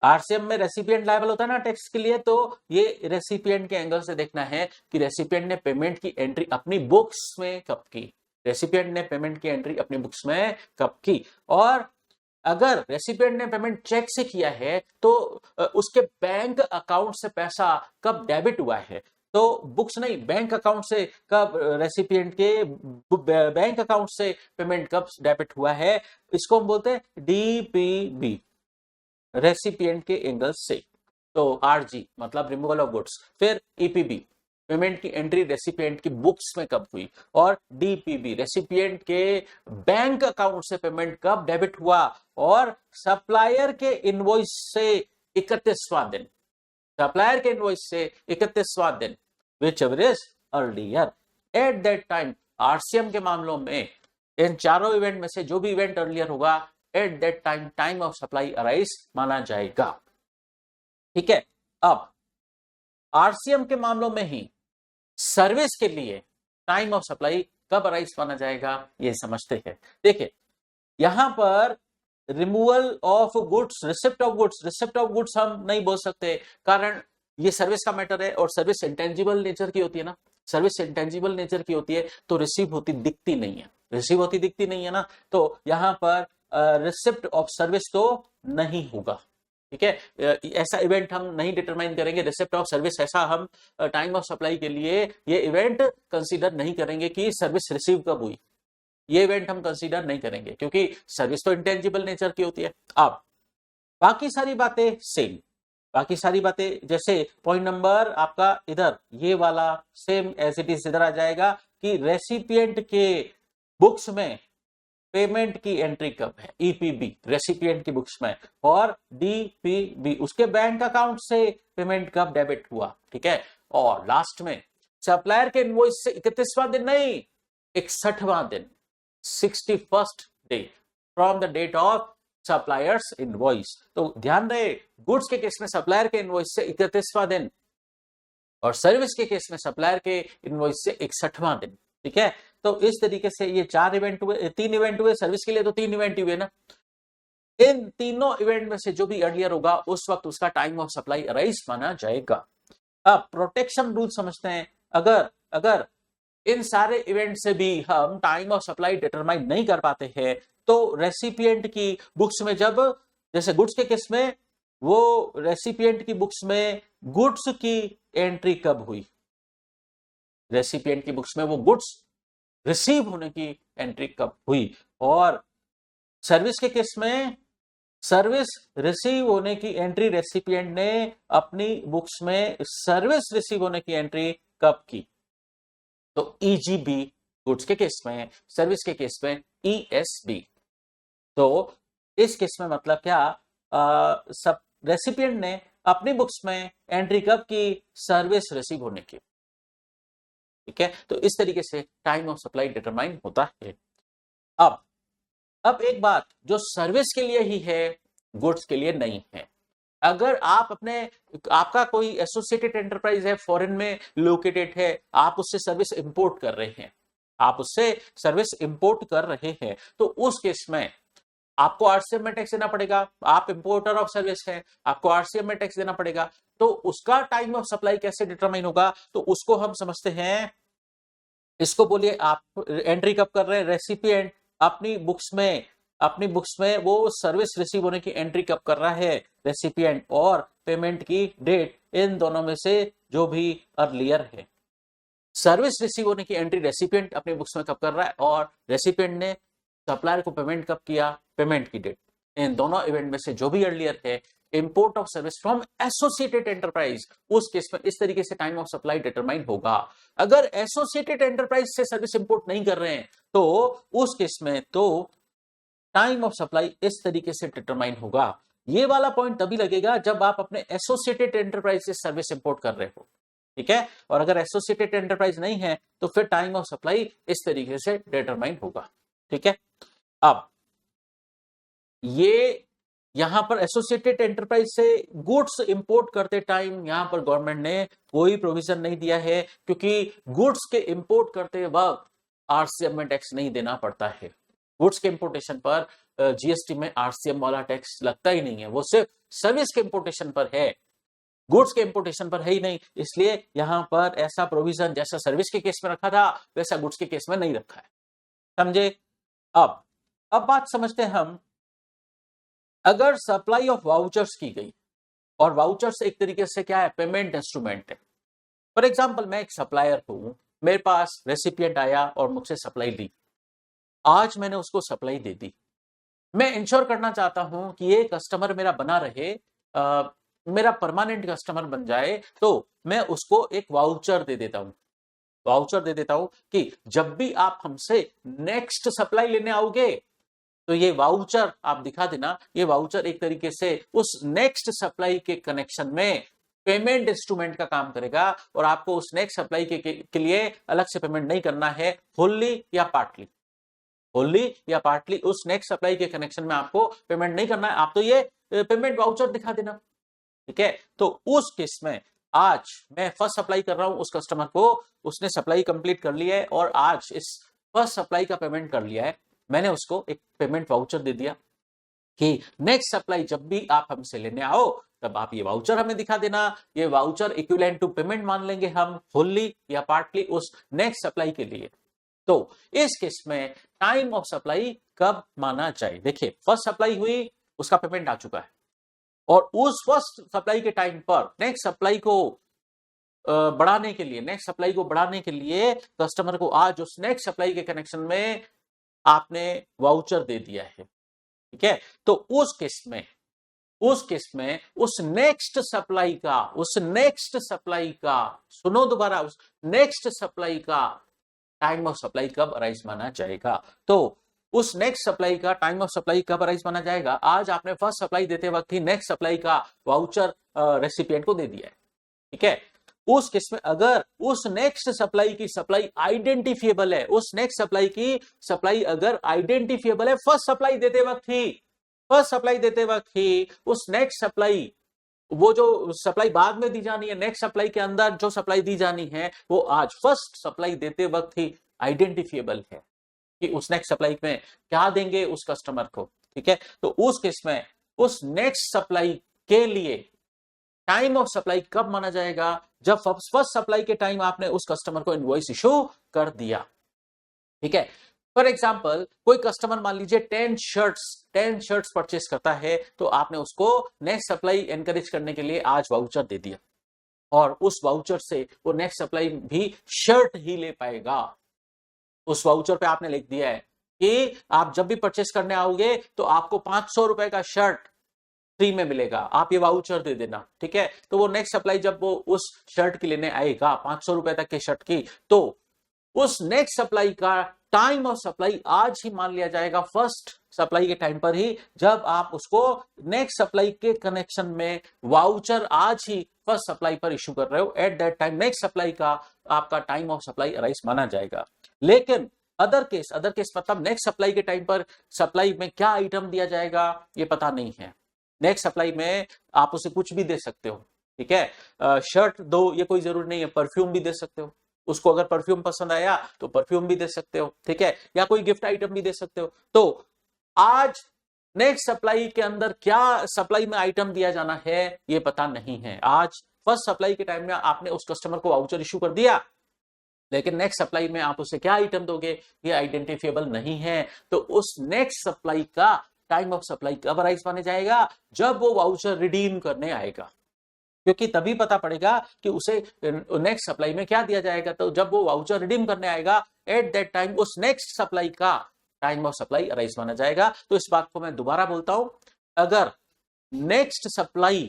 आरसीएम में रेसिपिएंट लायबल होता है ना टैक्स के लिए, तो ये रेसिपिएंट के एंगल से देखना है कि रेसिपिएंट ने पेमेंट की एंट्री अपनी बुक्स में कब की, रेसिपिएंट ने पेमेंट की एंट्री अपनी बुक्स में कब की। और अगर रेसिपिएंट ने पेमेंट चेक से किया है तो उसके बैंक अकाउंट से पैसा कब डेबिट हुआ है, तो बुक्स नहीं, बैंक अकाउंट से कब रेसिपिएंट के बैंक अकाउंट से पेमेंट कब डेबिट हुआ है, इसको हम बोलते हैं डीपीबी, रेसिपिएंट के एंगल से। तो आरजी मतलब रिमूवल ऑफ गुड्स, फिर ईपीबी पेमेंट की एंट्री रेसिपिएंट की बुक्स में कब हुई, और डीपीबी रेसिपिएंट के बैंक अकाउंट से पेमेंट कब डेबिट हुआ, और सप्लायर के इनवॉइस से 31वां दिन, सप्लायर के इनवॉइस से 31वां दिन whichever is earlier. At that time RCM के मामलों में इन चारों इवेंट में से जो भी इवेंट अर्लियर होगा at that time time of supply arise माना जाएगा, ठीक है। अब आरसीएम के मामलों में ही सर्विस के लिए टाइम ऑफ सप्लाई कब अराइज माना जाएगा ये समझते हैं। देखिए यहां पर removal of goods, receipt of goods, receipt of goods हम नहीं बोल सकते, कारण ये सर्विस का मैटर है और सर्विस इंटेंजिबल नेचर की होती है ना, सर्विस इंटेंजिबल नेचर की होती है तो रिसीव होती दिखती नहीं है, रिसीव होती दिखती नहीं है ना, तो यहां पर रिसिप्ट ऑफ सर्विस तो नहीं होगा, ठीक है। ऐसा इवेंट हम नहीं डिटरमाइन करेंगे, रिसिप्ट ऑफ सर्विस ऐसा हम टाइम ऑफ सप्लाई के लिए ये इवेंट कंसीडर नहीं करेंगे कि सर्विस रिसीव कब हुई, ये इवेंट हम कंसीडर नहीं करेंगे क्योंकि सर्विस तो इंटेंजिबल नेचर की होती है। अब बाकी सारी बातें सेम, बाकी सारी बातें जैसे पॉइंट नंबर आपका इधर ये वाला सेम एज इट इज इधर आ जाएगा कि रेसिपिएंट के बुक्स में पेमेंट की एंट्री कब है, ईपीबी रेसिपिएंट की बुक्स में, और डीपीबी उसके बैंक अकाउंट से पेमेंट कब डेबिट हुआ, ठीक है। और लास्ट में सप्लायर के इनवॉइस से 31वां दिन नहीं, 61वां दिन, 61st day from the date of supplier's invoice. तो ध्यान रहे, गुड्स के केस में सप्लायर के इनवॉइस से 31वां दिन और सर्विस के केस में सप्लायर के इनवॉइस से 61वां दिन। ठीक है, तो इस तरीके से ये 4 इवेंट हुए, 3 इवेंट हुए, सर्विस के लिए तो 3 इवेंट हुए ना। इन तीनों इवेंट में से जो भी अर्लियर होगा उस वक्त उसका टाइम ऑफ सप्लाई अराइज माना जाएगा। अब प्रोटेक्शन रूल समझते हैं। अगर इन सारे इवेंट से भी हम टाइम ऑफ सप्लाई डिटरमाइन नहीं कर पाते हैं तो रेसिपिएंट की बुक्स में, जब जैसे गुड्स के केस में, वो रेसिपिएंट की बुक्स में गुड्स की एंट्री कब हुई, रेसिपिएंट की बुक्स में वो गुड्स रिसीव होने की एंट्री कब हुई, और सर्विस के केस में सर्विस रिसीव होने की एंट्री रेसिपिएंट ने अपनी बुक्स में सर्विस रिसीव होने की एंट्री कब की। तो ईजीबी गुड्स के केस में, सर्विस के केस में ईएसबी। तो इस केस में मतलब क्या, सब रेसिपिएंट ने अपनी बुक्स में एंट्री कब की, सर्विस रिसीव होने की। ठीक है, तो इस तरीके से टाइम ऑफ सप्लाई डिटरमाइन होता है। अब एक बात जो सर्विस के लिए ही है, गुड्स के लिए नहीं है। अगर आपका कोई एसोसिएटेड एंटरप्राइज है, फॉरेन में लोकेटेड है, आप उससे सर्विस इंपोर्ट कर रहे हैं, तो उस केस में आपको आरसीएम में टैक्स देना पड़ेगा। आप इंपोर्टर ऑफ सर्विस है, आपको आरसीएम में टैक्स देना पड़ेगा। तो उसका टाइम ऑफ सप्लाई कैसे डिटरमाइन होगा, तो उसको हम समझते हैं, इसको बोलिए आप एंट्री कब कर रहे हैं, रेसिपिएंट अपनी बुक्स में वो सर्विस रिसीव होने की एंट्री कब कर रहा है रेसिपिएंट, और पेमेंट की डेट, इन दोनों में से जो भी अर्लियर है। सर्विस रिसीव होने की एंट्री रेसिपिएंट अपनी बुक्स में कब कर रहा है, और रेसिपिएंट ने सप्लायर को पेमेंट कब किया, पेमेंट की डेट। इन दोनों इवेंट में से जो भी अर्लियर है, import of service from associated enterprise, उस केस में इस तरीके से टाइम ऑफ सप्लाई डिटरमाइन होगा। अगर एसोसिएटेड एंटरप्राइज से सर्विस इंपोर्ट नहीं कर रहे हैं तो उस केस में तो टाइम ऑफ सप्लाई इस तरीके से डिटरमाइन होगा। ये वाला पॉइंट तभी लगेगा जब आप अपने एसोसिएटेड एंटरप्राइज से सर्विस इंपोर्ट कर रहे हो। ठीक है, और अगर एसोसिएटेड एंटरप्राइज नहीं है तो फिर टाइम ऑफ सप्लाई इस तरीके से डिटरमाइन होगा। ठीक है, अब ये यहां पर एसोसिएटेड एंटरप्राइज से गुड्स इंपोर्ट करते टाइम यहां पर गवर्नमेंट ने कोई प्रोविजन नहीं दिया है, क्योंकि गुड्स के इंपोर्ट करते वक्त आरसीएम में टैक्स नहीं देना पड़ता है। गुड्स के इंपोर्टेशन पर जीएसटी में आरसीएम वाला टैक्स लगता ही नहीं है, वो सिर्फ सर्विस के इंपोर्टेशन पर है, गुड्स के इंपोर्टेशन पर है ही नहीं। इसलिए यहां पर ऐसा प्रोविजन जैसा सर्विस के केस में रखा था वैसा गुड्स के केस में नहीं रखा है। समझे? अब बात समझते हैं हम, अगर सप्लाई ऑफ वाउचर्स की गई, और वाउचर्स एक तरीके से क्या है, पेमेंट इंस्ट्रूमेंट है। फॉर एग्जांपल मैं एक सप्लायर हूं, मेरे पास रेसिपिएंट आया और मुझसे सप्लाई ली, आज मैंने उसको सप्लाई दे दी। मैं इंश्योर करना चाहता हूं कि ये कस्टमर मेरा बना रहे, मेरा परमानेंट कस्टमर बन जाए, तो मैं उसको एक वाउचर दे देता हूं कि जब भी आप हमसे नेक्स्ट सप्लाई लेने आओगे तो ये वाउचर आप दिखा देना। ये वाउचर एक तरीके से उस नेक्स्ट सप्लाई के कनेक्शन में पेमेंट इंस्ट्रूमेंट का काम करेगा, और आपको उस नेक्स्ट सप्लाई के लिए अलग से पेमेंट नहीं करना है, होली या पार्टली उस नेक्स्ट सप्लाई के कनेक्शन में आपको पेमेंट नहीं करना है, आप तो ये पेमेंट वाउचर दिखा देना। ठीक है, तो उस केस में आज मैं फर्स्ट सप्लाई कर रहा हूं उस कस्टमर को, उसने सप्लाई कंप्लीट कर लिया है और आज इस फर्स्ट सप्लाई का पेमेंट कर लिया है, मैंने उसको एक पेमेंट वाउचर दे दिया कि नेक्स्ट सप्लाई जब भी आप हमसे लेने आओ तब आप ये वाउचर हमें दिखा देना। ये वाउचर इक्विवेलेंट टू पेमेंट मान लेंगे हम, होली या पार्टली उस नेक्स्ट सप्लाई के लिए। तो इस केस में टाइम ऑफ सप्लाई कब माना जाए? देखिए, फर्स्ट सप्लाई हुई, उसका पेमेंट आ चुका है, और उस फर्स्ट सप्लाई के टाइम पर नेक्स्ट सप्लाई को बढ़ाने के लिए कस्टमर को आज उस नेक्स्ट सप्लाई के कनेक्शन में आपने वाउचर दे दिया है। ठीक है, तो उस केस में उस नेक्स्ट सप्लाई का सुनो दोबारा, उस नेक्स्ट सप्लाई का टाइम ऑफ सप्लाई कब अराइज माना जाएगा? तो उस नेक्स्ट सप्लाई का टाइम ऑफ सप्लाई कब अराइज माना जाएगा? आज आपने फर्स्ट सप्लाई देते वक्त ही नेक्स्ट सप्लाई का वाउचर रेसिपिएंट को दे दिया है। ठीक है, उस केस में अगर उस नेक्स्ट सप्लाई की सप्लाई आइडेंटिफिएबल है, उस नेक्स्ट सप्लाई की सप्लाई अगर आइडेंटिफिएबल है, फर्स्ट सप्लाई देते वक्त ही उस नेक्स्ट सप्लाई, वो जो सप्लाई बाद में दी जानी है, नेक्स्ट सप्लाई के अंदर जो सप्लाई दी जानी है, वो आज फर्स्ट सप्लाई देते वक्त ही आइडेंटिफिएबल है कि उस नेक्स्ट सप्लाई में क्या देंगे उस कस्टमर को। ठीक है, तो उस केस में उस नेक्स्ट सप्लाई के लिए टाइम ऑफ सप्लाई कब माना जाएगा? जब फर्स्ट सप्लाई के टाइम आपने उस कस्टमर को इनवॉइस इशू कर दिया। ठीक है, फॉर एग्जाम्पल कोई कस्टमर मान लीजिए 10 शर्ट्स परचेस करता है, तो आपने उसको नेक्स्ट सप्लाई एनकरेज करने के लिए आज वाउचर दे दिया, और उस वाउचर से वो नेक्स्ट सप्लाई भी शर्ट ही ले पाएगा। उस वाउचर पे आपने लिख दिया है कि आप जब भी परचेस करने आओगे तो आपको 500 रुपए का शर्ट फ्री में मिलेगा, आप ये वाउचर दे देना। ठीक है, तो वो नेक्स्ट सप्लाई जब वो उस शर्ट की लेने आएगा 500 रुपए तक के शर्ट की, तो उस नेक्स्ट सप्लाई का टाइम ऑफ सप्लाई आज ही मान लिया जाएगा, फर्स्ट सप्लाई के टाइम पर ही, जब आप उसको नेक्स्ट सप्लाई के कनेक्शन में वाउचर आज ही फर्स्ट सप्लाई पर इशू कर रहे हो, eight that time next supply का आपका टाइम ऑफ सप्लाई अराइज माना जाएगा। लेकिन अदर केस मतलब नेक्स्ट सप्लाई के टाइम पर सप्लाई में क्या आइटम दिया जाएगा ये पता नहीं है। नेक्स्ट सप्लाई में आप उसे कुछ भी दे सकते हो। ठीक है, शर्ट दो ये कोई जरूरी नहीं है, परफ्यूम भी दे सकते हो, उसको अगर परफ्यूम पसंद आया तो परफ्यूम भी दे सकते हो। ठीक है, या कोई गिफ्ट आइटम भी दे सकते हो। तो आज नेक्स्ट सप्लाई के अंदर क्या सप्लाई में आइटम दिया जाना है ये पता नहीं है। आज फर्स्ट सप्लाई के टाइम में आपने उस कस्टमर को वाउचर इशू कर दिया, लेकिन नेक्स्ट सप्लाई में आप उसे क्या आइटम दोगे ये आइडेंटिफिएबल नहीं है। तो उस नेक्स्ट सप्लाई का टाइम ऑफ सप्लाई कब अराइज माने जाएगा? जब वो वाउचर रिडीम करने आएगा, क्योंकि तभी पता पड़ेगा कि उसे नेक्स्ट सप्लाई में क्या दिया जाएगा। तो जब वो वाउचर रिडीम करने आएगा, एट दैट टाइम उस नेक्स्ट सप्लाई का टाइम ऑफ सप्लाई अराइज माना जाएगा। तो इस बात को मैं दोबारा बोलता हूं, अगर नेक्स्ट सप्लाई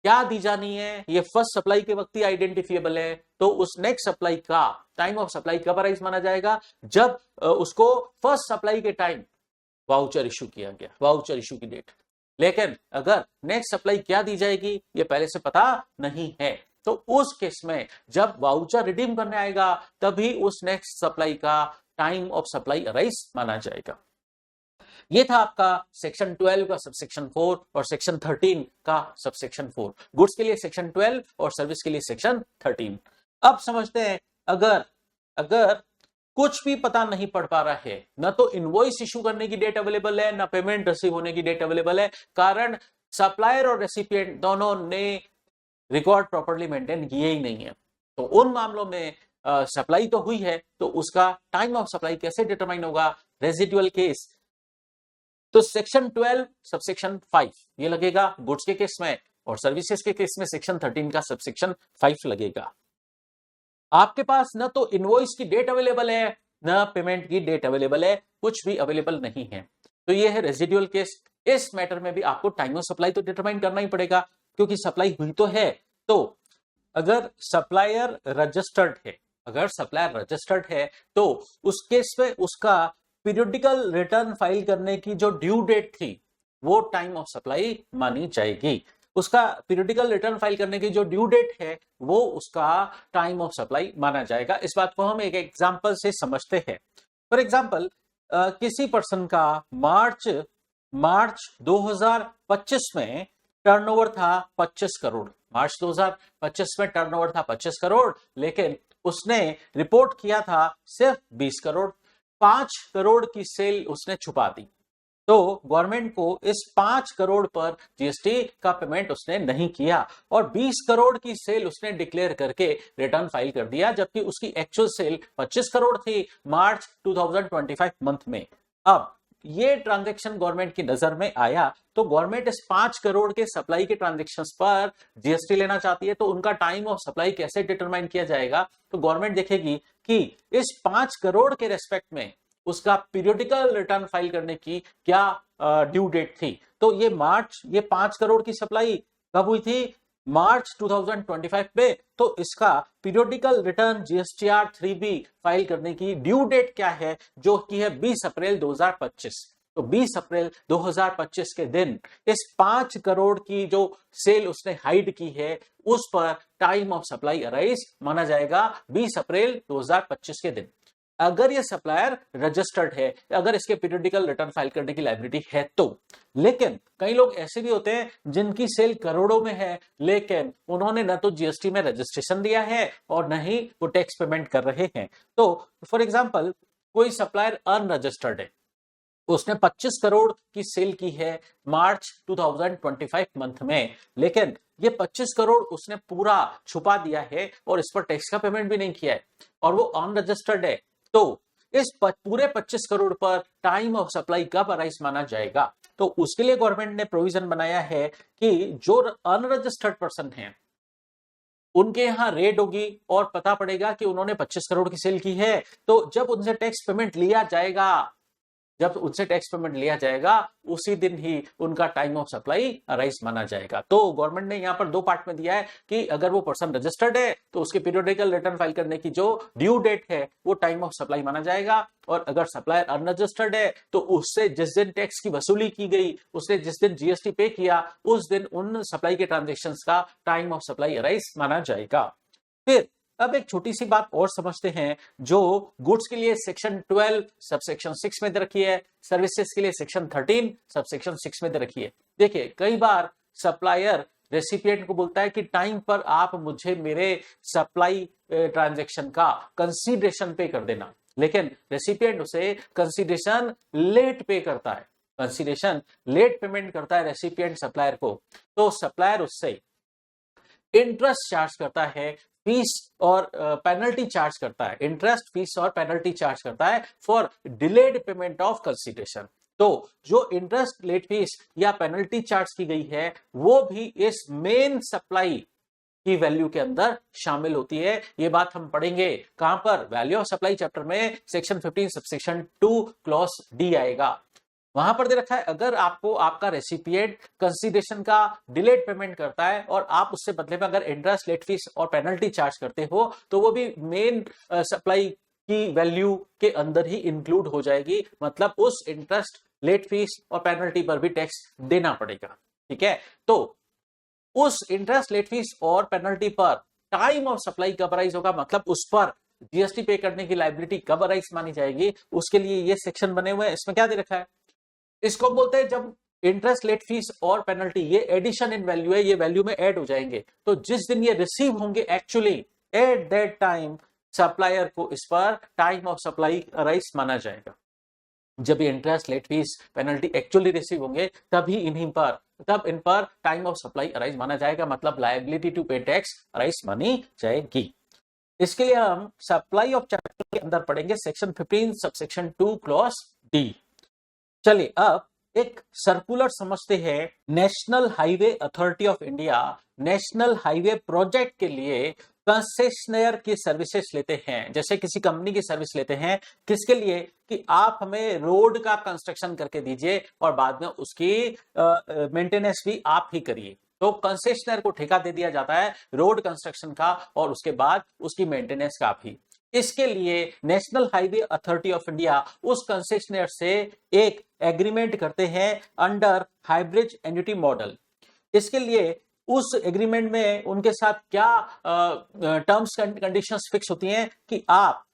क्या दी जानी है ये फर्स्ट सप्लाई के वक्त ही आइडेंटिफिएबल है, तो उस नेक्स्ट सप्लाई का टाइम ऑफ सप्लाई कब अराइज माना जाएगा? जब उसको फर्स्ट सप्लाई के टाइम वाउचर इशू किया गया, वाउचर इशू की डेट। लेकिन अगर नेक्स्ट सप्लाई क्या दी जाएगी ये पहले से पता नहीं है, तो उस केस में जब वाउचर रिडीम करने आएगा तभी उस नेक्स्ट सप्लाई का टाइम ऑफ सप्लाई अराइज माना जाएगा। ये था आपका सेक्शन 12 का सबसेक्शन 4 और सेक्शन 13 का सबसेक्शन 4। गुड्स के लिए सेक्शन 12 और सर्विस के लिए सेक्शन 13। अब समझते हैं, अगर कुछ भी पता नहीं पड़ पा रहा है, ना तो इनवॉइस इशू करने की डेट अवेलेबल है, ना पेमेंट रिसीव होने की डेट अवेलेबल है, कारण सप्लायर और रेसिपिएंट दोनों ने रिकॉर्ड प्रॉपर्ली मेंटेन किए ही नहीं है, तो उन मामलों में सप्लाई तो हुई है, तो उसका टाइम ऑफ सप्लाई कैसे डिटरमाइन होगा? रेजिडुअल केस, तो सेक्शन 12 सबसेक्शन 5 ये लगेगा गुड्स के केस में, और सर्विसेज के केस में सेक्शन 13 का सबसेक्शन 5 लगेगा। आपके पास न तो इनवॉइस की डेट अवेलेबल है, न पेमेंट की डेट अवेलेबल है, कुछ भी अवेलेबल नहीं है, तो ये है रेजिडुअल केस। इस मैटर में भी आपको टाइम ऑफ सप्लाई तो डिटरमाइन करना ही पड़ेगा, क्योंकि सप्लाई हुई तो है। तो अगर सप्लायर रजिस्टर्ड है, तो उस केस में उसका पीरियोडिकल रिटर्न फाइल करने की जो ड्यू डेट थी वो टाइम ऑफ सप्लाई मानी जाएगी। उसका पीरियोडिकल रिटर्न फाइल करने की जो ड्यू डेट है वो उसका टाइम ऑफ सप्लाई माना जाएगा। इस बात को हम एक एग्जांपल से समझते हैं। फॉर एग्जांपल किसी पर्सन का मार्च 2025 में टर्नओवर था 25 करोड़। मार्च 2025 में टर्नओवर था 25 करोड़, लेकिन उसने रिपोर्ट किया था सिर्फ 20 करोड़। 5 करोड़ की सेल उसने छुपा दी, तो गवर्नमेंट को इस 5 करोड़ पर जीएसटी का पेमेंट उसने नहीं किया, और 20 करोड़ की सेल उसने डिक्लेयर करके रिटर्न फाइल कर दिया, जबकि उसकी एक्चुअल सेल 25 करोड़ थी मार्च 2025 मंथ में। अब ये ट्रांजैक्शन गवर्नमेंट की नजर में आया, तो गवर्नमेंट इस 5 करोड़ के सप्लाई के ट्रांजैक्शंस पर जीएसटी लेना चाहती है, तो उनका टाइम ऑफ सप्लाई कैसे डिटरमाइन किया जाएगा? तो गवर्नमेंट देखेगी कि इस 5 करोड़ के रेस्पेक्ट में उसका पीरियोडिकल रिटर्न फाइल करने की क्या ड्यू डेट थी। तो ये 5 करोड़ की सप्लाई कब हुई थी? मार्च 2025 में। तो इसका periodical return GSTR 3B file करने की ड्यू डेट क्या है? जो कि है 20 अप्रैल 2025। तो 20 अप्रैल 2025 के दिन इस 5 करोड़ की जो सेल उसने हाइड की है उस पर टाइम ऑफ सप्लाई अराइज माना जाएगा 20 अप्रैल 2025 के दिन। अगर ये सप्लायर रजिस्टर्ड है, अगर इसके पीरियडिकल रिटर्न फाइल करने की लायबिलिटी है तो। लेकिन कई लोग ऐसे भी होते हैं जिनकी सेल करोड़ों में है, लेकिन उन्होंने न तो जीएसटी में रजिस्ट्रेशन दिया है और न ही वो टैक्स पेमेंट कर रहे हैं। तो फॉर एग्जांपल कोई सप्लायर अनरजिस्टर्ड है, उसने 25 करोड़ की सेल की है मार्च 2025 मंथ में, लेकिन ये 25 करोड़ उसने पूरा छुपा दिया है और इस पर टैक्स का पेमेंट भी नहीं किया है और वो अनरजिस्टर्ड है, तो इस पूरे 25 करोड़ पर टाइम ऑफ सप्लाई कब अराइज माना जाएगा? तो उसके लिए गवर्नमेंट ने प्रोविजन बनाया है कि जो अनरजिस्टर्ड पर्सन हैं उनके यहां रेड होगी और पता पड़ेगा कि उन्होंने 25 करोड़ की सेल की है, तो जब उनसे टैक्स पेमेंट लिया जाएगा, जब उनसे टैक्स पेमेंट लिया जाएगा उसी दिन ही उनका टाइम ऑफ सप्लाई अराइज माना जाएगा। तो गवर्नमेंट ने यहां पर दो पार्ट में दिया है कि अगर वो पर्सन रजिस्टर्ड है तो उसके पीरियोडिकल रिटर्न फाइल करने की जो ड्यू डेट है वो टाइम ऑफ सप्लाई माना जाएगा, और अगर सप्लायर अनरजिस्टर्ड है तो उससे जिस दिन टैक्स की वसूली की गई, उसने जिस दिन जीएसटी पे किया, उस दिन उन सप्लाई के ट्रांजेक्शंस का टाइम ऑफ सप्लाई अराइज माना जाएगा। फिर अब एक छोटी सी बात और समझते हैं जो गुड्स के लिए सेक्शन 12 सबसेक्शन 6 में दे रखी है, सर्विसेज के लिए सेक्शन 13 सबसेक्शन 6 में दे रखी है। देखिए कई बार सप्लायर रेसिपिएंट को बोलता है कि टाइम पर आप मुझे मेरे सप्लाई ट्रांजैक्शन का कंसीडरेशन पे कर देना, लेकिन रेसिपिएंट उसे कंसीडरेशन लेट पे करता है, कंसीडरेशन लेट पेमेंट करता है रेसिपिएंट सप्लायर को, तो सप्लायर उससे इंटरेस्ट चार्ज करता है, फीस और पेनल्टी चार्ज करता है, इंटरेस्ट फीस और पेनल्टी चार्ज करता है for delayed payment of consideration. तो जो इंटरेस्ट लेट फीस या पेनल्टी चार्ज की गई है वो भी इस मेन सप्लाई की वैल्यू के अंदर शामिल होती है। ये बात हम पढ़ेंगे कहां पर? वैल्यू ऑफ सप्लाई चैप्टर में सेक्शन 15 सबसेक्शन 2 क्लॉज डी आएगा, वहां पर दे रखा है अगर आपको आपका रेसिपिएंट कंसीडरेशन का डिलेड पेमेंट करता है और आप उससे बदले में अगर इंटरेस्ट लेट फीस और पेनल्टी चार्ज करते हो तो वो भी मेन सप्लाई की वैल्यू के अंदर ही इंक्लूड हो जाएगी, मतलब उस इंटरेस्ट लेट फीस और पेनल्टी पर भी टैक्स देना पड़ेगा। ठीक है, तो उस इंटरेस्ट लेट फीस और पेनल्टी पर टाइम ऑफ सप्लाई कब अराइज होगा, मतलब उस पर जीएसटी पे करने की लायबिलिटी कब अराइज मानी जाएगी, उसके लिए ये सेक्शन बने हुए हैं। इसमें क्या दे रखा है? इसको बोलते हैं जब इंटरेस्ट लेट फीस और पेनल्टी ये एडिशन इन वैल्यू है, ये वैल्यू में ऐड हो जाएंगे, तो जिस दिन ये रिसीव होंगे actually eight that time supplier को इस पर टाइम ऑफ सप्लाई अराइज माना जाएगा। जब ये interest late fees penalty actually receive होंगे तभी तब इन पर टाइम ऑफ सप्लाई अराइज माना जाएगा, मतलब liability to pay tax arise मानी जाएगी। इसके लिए हम सप्लाई ऑफ चैप्टर के अंदर पढ़ेंगे सेक्शन 15 सबसेक्शन 2 क्लॉज डी। चलिए अब एक सर्कुलर समझते हैं। National highway authority of India national highway project के लिए कंसेशनर की सर्विसेज लेते हैं, जैसे किसी कंपनी की सर्विस लेते हैं, किसके लिए? कि आप हमें रोड का कंस्ट्रक्शन करके दीजिए और बाद में उसकी मेंटेनेंस भी आप ही करिए। तो कंसेशनर को ठेका दे दिया जाता है रोड कंस्ट्रक्शन का और उसके बाद उसकी मेंटेनेंस का भी। इसके लिए national highway authority of India उस कंसेशनर से एक एग्रीमेंट करते हैं अंडर हाइब्रिड एन्युटी मॉडल। इसके लिए उस एग्रीमेंट में उनके साथ क्या टर्म्स एंड कंडीशंस फिक्स होती हैं कि आप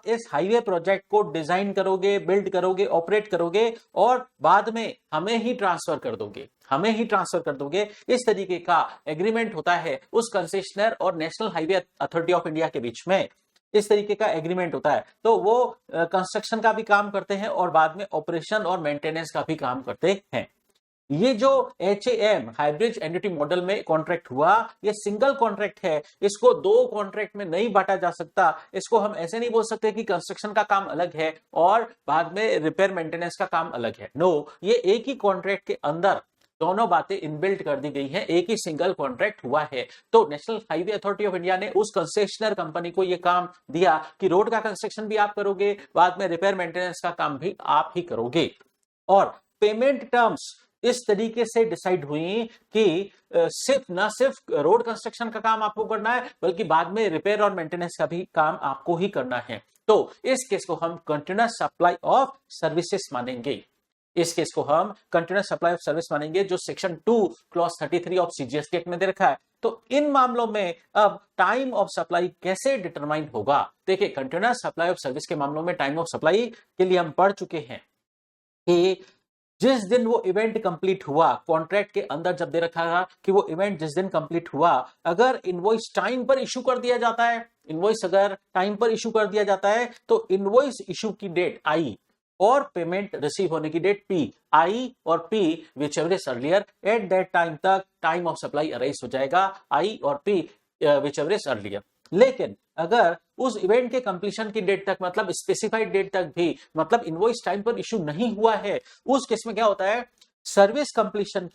इस हाईवे प्रोजेक्ट को डिजाइन करोगे, बिल्ड करोगे, ऑपरेट करोगे और बाद में हमें ही ट्रांसफर कर दोगे। इस तरीके का एग्रीमेंट होता है उस कंसेशनर और national highway authority of India के बीच में। इस तरीके का एग्रीमेंट होता है, तो वो कंस्ट्रक्शन का भी काम करते हैं और बाद में ऑपरेशन और मेंटेनेंस का भी काम करते हैं। ये जो HAM हाइब्रिड एन्युटी मॉडल में कॉन्ट्रैक्ट हुआ, ये सिंगल कॉन्ट्रैक्ट है, इसको दो कॉन्ट्रैक्ट में नहीं बांटा जा सकता। इसको हम ऐसे नहीं बोल सकते कि कंस्ट्रक्शन का काम अलग है और बाद में रिपेयर मेंटेनेंस का काम अलग है। नो, ये एक ही कॉन्ट्रैक्ट के अंदर दोनों बातें इनबिल्ट कर दी गई हैं, एक ही सिंगल कॉन्ट्रैक्ट हुआ है। तो national highway authority of India ने उस कंसेशनर कंपनी को यह काम दिया कि रोड का कंस्ट्रक्शन भी आप करोगे, बाद में रिपेयर मेंटेनेंस का काम भी आप ही करोगे। और पेमेंट टर्म्स इस तरीके से डिसाइड हुई कि न सिर्फ रोड कंस्ट्रक्शन का काम आपको करना है, बल्कि बाद में रिपेयर और मेंटेनेंस का भी काम आपको ही करना है। तो इस केस को हम कंटिन्यूअस सप्लाई ऑफ सर्विसेज मानेंगे। इस केस को हम कंटिन्यूअस सप्लाई ऑफ सर्विस मानेंगे, जो section 2 clause 33 of CGST act में दे रखा है। तो इन मामलों में अब टाइम ऑफ सप्लाई कैसे डिटरमाइन होगा? देखिए, कंटिन्यूअस सप्लाई ऑफ सर्विस के मामलों में टाइम ऑफ सप्लाई के लिए हम पढ़ चुके हैं कि जिस दिन वो इवेंट कंप्लीट हुआ, कॉन्ट्रैक्ट के अंदर जब दे रखा था कि वो इवेंट जिस दिन कंप्लीट हुआ, अगर इनवॉइस टाइम पर इशू कर दिया जाता है, इनवॉइस अगर टाइम पर इशू कर दिया जाता है, तो इनवॉइस इशू की डेट आई और पेमेंट रिसीव होने की डेट पी, आई और P which ever is earlier, at that time तक टाइम ऑफ सप्लाई अराइज हो जाएगा, आई और P which ever is earlier. लेकिन अगर उस इवेंट के कंप्लीशन की डेट तक, मतलब स्पेसिफाइड डेट तक भी, मतलब इनवॉइस टाइम पर इशू नहीं हुआ है, उस केस में क्या होता है, सर्विस कंप्लीशन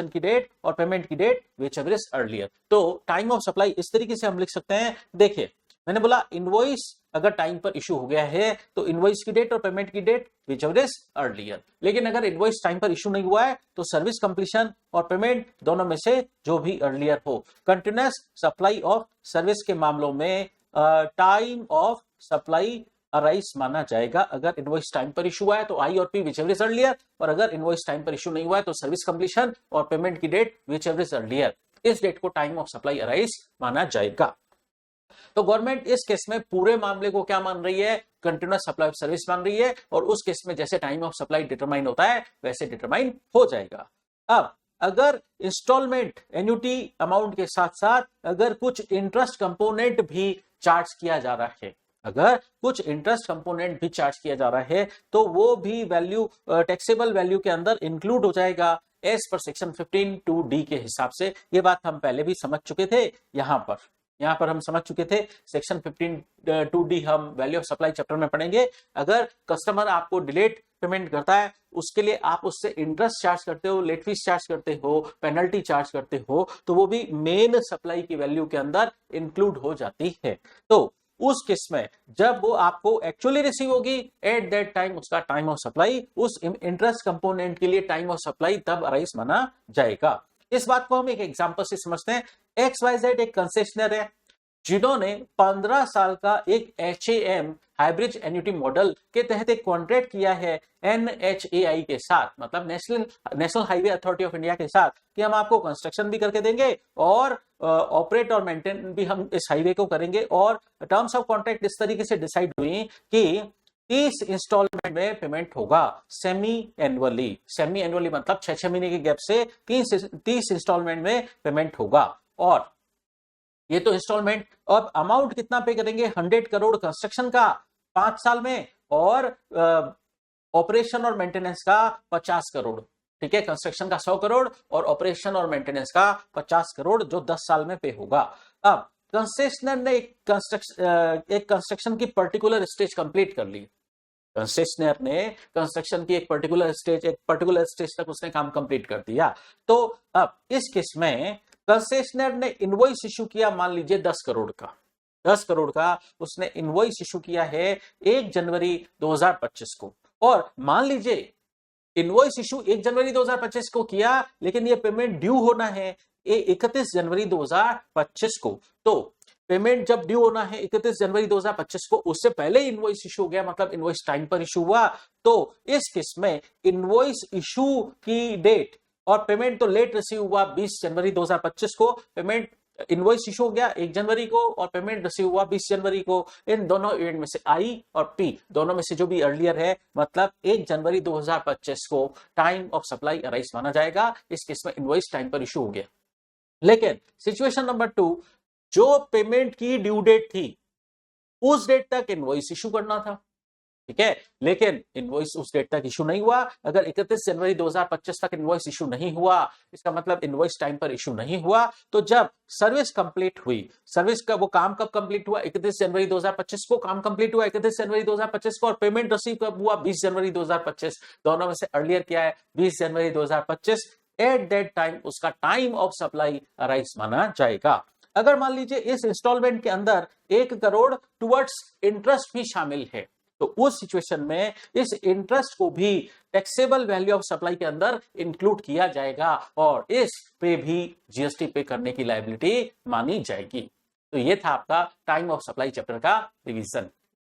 की डेट और पेमेंट की date whichever is earlier. तो टाइम ऑफ सप्लाई इस तरीके से हम लिख सकते हैं। देखिए, मैंने बोला इनवॉइस अगर टाइम पर इशू हो गया है तो इनवॉइस की डेट और पेमेंट की date whichever is earlier. लेकिन अगर इनवॉइस टाइम पर इशू नहीं हुआ है तो सर्विस कंप्लीशन और पेमेंट दोनों में से जो भी अर्लियर हो। कंटिन्यूअस सप्लाई ऑफ सर्विस के मामलों में टाइम ऑफ सप्लाई अराइज माना जाएगा अगर इनवॉइस टाइम पर इशू हुआ है तो आई और P which ever is earlier, और अगर इनवॉइस टाइम पर इशू नहीं हुआ है तो सर्विस कंप्लीशन और पेमेंट की date whichever is earlier, इस डेट को टाइम ऑफ सप्लाई अराइज माना जाएगा। तो गवर्नमेंट इस केस में पूरे मामले को क्या मान रही है, कंटिन्यूअस सप्लाई ऑफ सर्विस मान रही है, और उस केस में जैसे टाइम ऑफ सप्लाई डिटरमाइन होता है वैसे डिटरमाइन हो जाएगा। अब अगर इंस्टॉलमेंट एन्युटी अमाउंट के साथ साथ अगर कुछ इंटरेस्ट कंपोनेंट भी चार्ज किया जा रहा है, अगर कुछ इंटरेस्ट कंपोनेंट भी चार्ज किया जा रहा है तो वो भी वैल्यू टैक्सेबल वैल्यू के अंदर इंक्लूड हो जाएगा एज पर सेक्शन 15(2)(d) के हिसाब से। ये बात हम पहले भी समझ चुके थे। यहाँ पर हम समझ चुके थे सेक्शन 15(2)(d) हम वैल्यू ऑफ सप्लाई चैप्टर में पढ़ेंगे। अगर कस्टमर आपको डिलेड पेमेंट करता है, उसके लिए आप उससे इंटरेस्ट चार्ज करते हो, लेट फीस चार्ज करते हो, पेनल्टी चार्ज करते हो, तो वो भी मेन सप्लाई की वैल्यू के अंदर इंक्लूड हो जाती है। तो उस केस में जब वो आपको एक्चुअली रिसीव होगी, एट दैट टाइम उसका टाइम ऑफ सप्लाई, उस इंटरेस्ट कंपोनेंट के लिए टाइम ऑफ सप्लाई तब अराइज माना जाएगा। इस बात को हम एक एग्जांपल से समझते हैं। XYZ एक कंसेशनर है जिन्होंने 15 साल का एक HAM हाइब्रिड एन्युटी मॉडल के तहत एक कॉन्ट्रैक्ट किया है NHAI के साथ, मतलब national highway authority of India के साथ, कि हम आपको कंस्ट्रक्शन भी करके देंगे और ऑपरेट और मेंटेन भी हम इस हाईवे को करेंगे। और टर्म्स ऑफ कॉन्ट्रैक्ट इस तरीके से डिसाइड हुई कि 30 इंस्टॉलमेंट में पेमेंट होगा सेमी एनुअली मतलब 6 महीने के गैप से 30 इंस्टॉलमेंट में पेमेंट होगा। और ये तो इंस्टॉलमेंट, अब अमाउंट कितना पे करेंगे, 100 करोड़ कंस्ट्रक्शन का 5 साल में, और ऑपरेशन और मेंटेनेंस का 50 करोड़। ठीक है, कंस्ट्रक्शन का 100 करोड़ और ऑपरेशन और मेंटेनेंस का 50 करोड़ जो 10 साल में पे होगा। अब कंसेशनर ने एक कंस्ट्रक्शन की पर्टिकुलर स्टेज कंप्लीट कर ली। कंसेशनर ने कंस्ट्रक्शन की एक पर्टिकुलर स्टेज तक उसने काम कंप्लीट कर दिया। तो अब इस केस में कंसेशनर ने इनवॉइस इशू किया, मान लीजिए 10 करोड़ का उसने इनवॉइस इशू किया है 1 जनवरी 2025 को, और मान लीजिए इनवॉइस इशू 1 जनवरी 2025 को किया, लेकिन ये पेमेंट ड्यू होना है 31 जनवरी 2025 को। तो पेमेंट जब ड्यू होना है 31 जनवरी 2025 को, उससे पहले इनवॉइस इशू हो गया, मतलब इनवॉइस टाइम पर इशू हुआ। तो इस केस में इनवॉइस इशू की डेट और पेमेंट तो लेट रिसीव हुआ 20 जनवरी 2025 को, पेमेंट इनवॉइस इशू हो गया 1 जनवरी को और पेमेंट रिसीव हुआ 20 जनवरी को। इन दोनों इवेंट में से आई और पी दोनों में से जो भी अर्लियर है, मतलब 1 जनवरी 2025 को टाइम ऑफ सप्लाई अराइज माना जाएगा। इस केस में इनवॉइस टाइम पर इशू हो गया। लेकिन सिचुएशन नंबर 2, जो पेमेंट की ड्यू डेट थी उस डेट तक इनवॉइस इशू करना था। ठीक है, लेकिन इनवॉइस उस डेट तक इशू नहीं हुआ। अगर 31 जनवरी 2025 तक इनवॉइस इशू नहीं हुआ, इसका मतलब इनवॉइस टाइम पर इशू नहीं हुआ। तो जब सर्विस कंप्लीट हुई, सर्विस का वो काम कब कंप्लीट हुआ, 31 जनवरी 2025 को काम कंप्लीट हुआ 31 जनवरी 2025 को, और पेमेंट रिसीव कब हुआ 20 जनवरी 2025। दोनों में से अर्लियर क्या है, 20 जनवरी 2025। एट दैट टाइम उसका टाइम ऑफ सप्लाई अराइज माना जाएगा। अगर मान लीजिए इस इंस्टॉलमेंट के अंदर 1 करोड़ टुवर्ड्स इंटरेस्ट भी शामिल है, तो उस सिचुएशन में इस इंटरेस्ट को भी टैक्सेबल वैल्यू ऑफ सप्लाई के अंदर इंक्लूड किया जाएगा और इस पे भी जीएसटी पे करने की लायबिलिटी मानी जाएगी। तो ये था आपका टाइम ऑफ सप्लाई चैप्टर का रिवीजन।